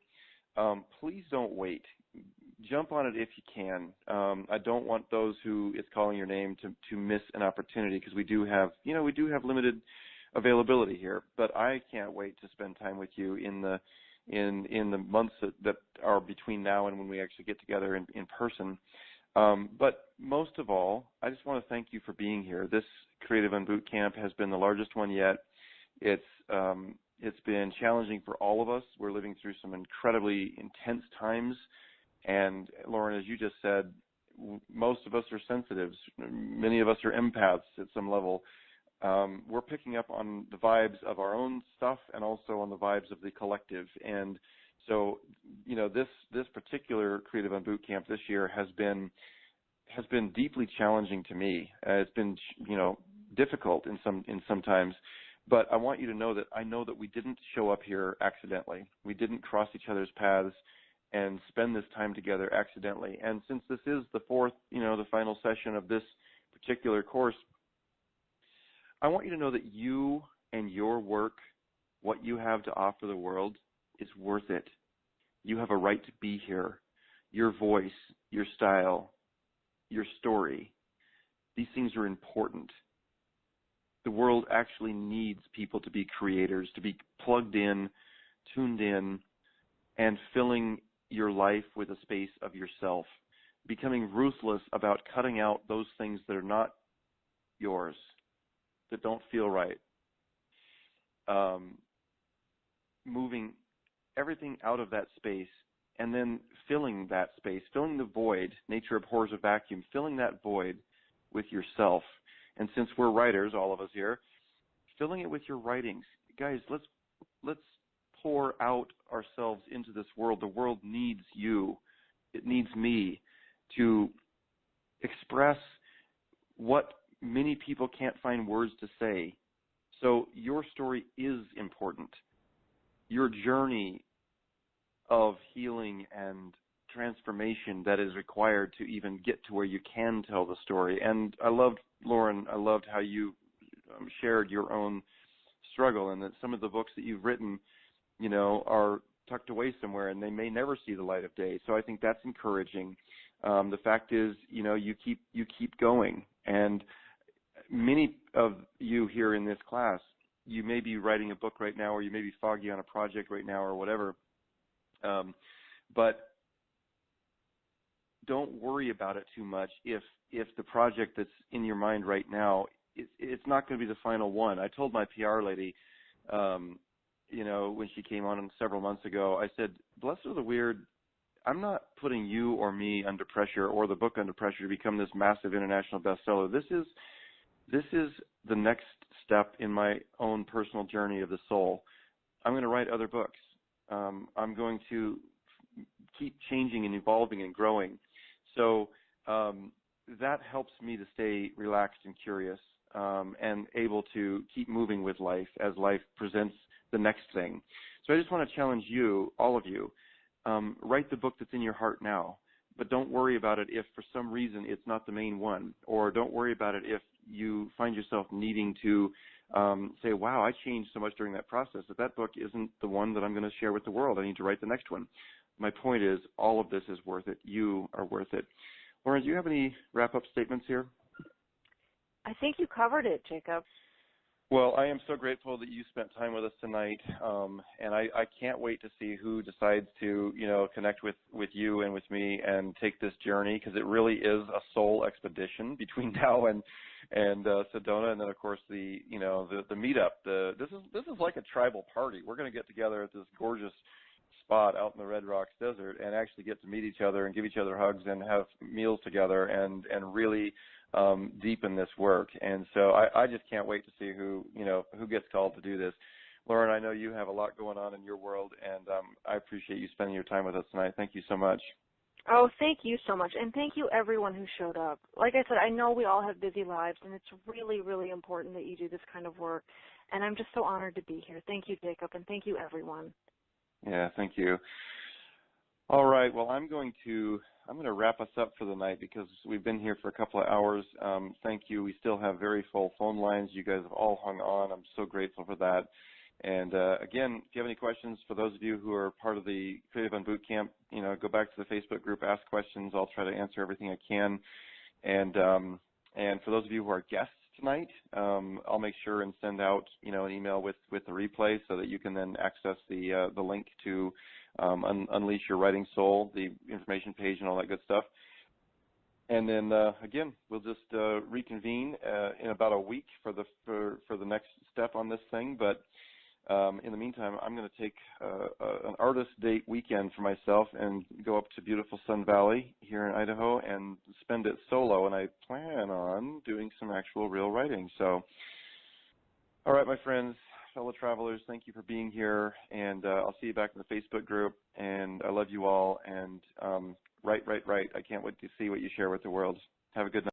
Please don't wait. Jump on it if you can. I don't want those who it's calling your name to miss an opportunity, because we do have limited availability here. But I can't wait to spend time with you in the months that are between now and when we actually get together in person. But most of all, I just want to thank you for being here. This Creative and Boot Camp has been the largest one yet. It's been challenging for all of us. We're living through some incredibly intense times. And Lauren, as you just said, most of us are sensitives. Many of us are empaths at some level. We're picking up on the vibes of our own stuff and also on the vibes of the collective. And so, this particular Creative and Boot Camp this year has been deeply challenging to me. It's been, difficult in some times. But I want you to know that I know that we didn't show up here accidentally. We didn't cross each other's paths and spend this time together accidentally. And since this is the fourth, the final session of this particular course, I want you to know that you and your work, what you have to offer the world, is worth it. You have a right to be here. Your voice, your style, your story, these things are important. The world actually needs people to be creators, to be plugged in, tuned in, and filling your life with a space of yourself, becoming ruthless about cutting out those things that are not yours, that don't feel right, moving everything out of that space and then filling that space, filling the void. Nature abhors a vacuum, filling that void with yourself. And since we're writers, all of us here, filling it with your writings. Guys, let's pour out ourselves into this world. The world needs you. It needs me to express what many people can't find words to say. So your story is important. Your journey of healing and transformation that is required to even get to where you can tell the story. And I loved, Lauren, how you shared your own struggle, and that some of the books that you've written, are tucked away somewhere and they may never see the light of day. So I think that's encouraging. The fact is, you keep going. And many of you here in this class, you may be writing a book right now, or you may be foggy on a project right now, or whatever. But don't worry about it too much if the project that's in your mind right now, it's not going to be the final one. I told my PR lady, when she came on several months ago, I said, bless her the weird, I'm not putting you or me under pressure or the book under pressure to become this massive international bestseller. This is the next step in my own personal journey of the soul. I'm going to write other books. I'm going to keep changing and evolving and growing. So that helps me to stay relaxed and curious and able to keep moving with life as life presents the next thing. So I just want to challenge you, all of you, write the book that's in your heart now, but don't worry about it if for some reason it's not the main one, or don't worry about it if you find yourself needing to say, wow, I changed so much during that process that book isn't the one that I'm going to share with the world. I need to write the next one. My point is, all of this is worth it. You are worth it. Lauren, do you have any wrap-up statements here? I think you covered it, Jacob. Well, I am so grateful that you spent time with us tonight, and I can't wait to see who decides to, connect with you and with me and take this journey, because it really is a soul expedition between now and Sedona, and then of course the meetup. This is like a tribal party. We're going to get together at this gorgeous spot out in the Red Rocks Desert and actually get to meet each other and give each other hugs and have meals together and really deepen this work. And so I just can't wait to see who gets called to do this. Lauren, I know you have a lot going on in your world, and I appreciate you spending your time with us tonight. Thank you so much. Oh, thank you so much, and thank you everyone who showed up. Like I said, I know we all have busy lives, and it's really, really important that you do this kind of work, and I'm just so honored to be here. Thank you, Jacob, and thank you, everyone. Yeah, thank you. All right, well, I'm going to wrap us up for the night because we've been here for a couple of hours. Thank you. We still have very full phone lines. You guys have all hung on. I'm so grateful for that. And again, if you have any questions, for those of you who are part of the Creative on Boot Camp, go back to the Facebook group, ask questions. I'll try to answer everything I can. And for those of you who are guests tonight, I'll make sure and send out an email with the replay so that you can then access the link to Unleash Your Writing Soul, the information page and all that good stuff. And then again, we'll just reconvene in about a week for the next step on this thing. But in the meantime, I'm going to take an artist date weekend for myself and go up to beautiful Sun Valley here in Idaho and spend it solo. And I plan on doing some actual real writing. So, all right, my friends, fellow travelers, thank you for being here. And I'll see you back in the Facebook group. And I love you all. And write. I can't wait to see what you share with the world. Have a good night.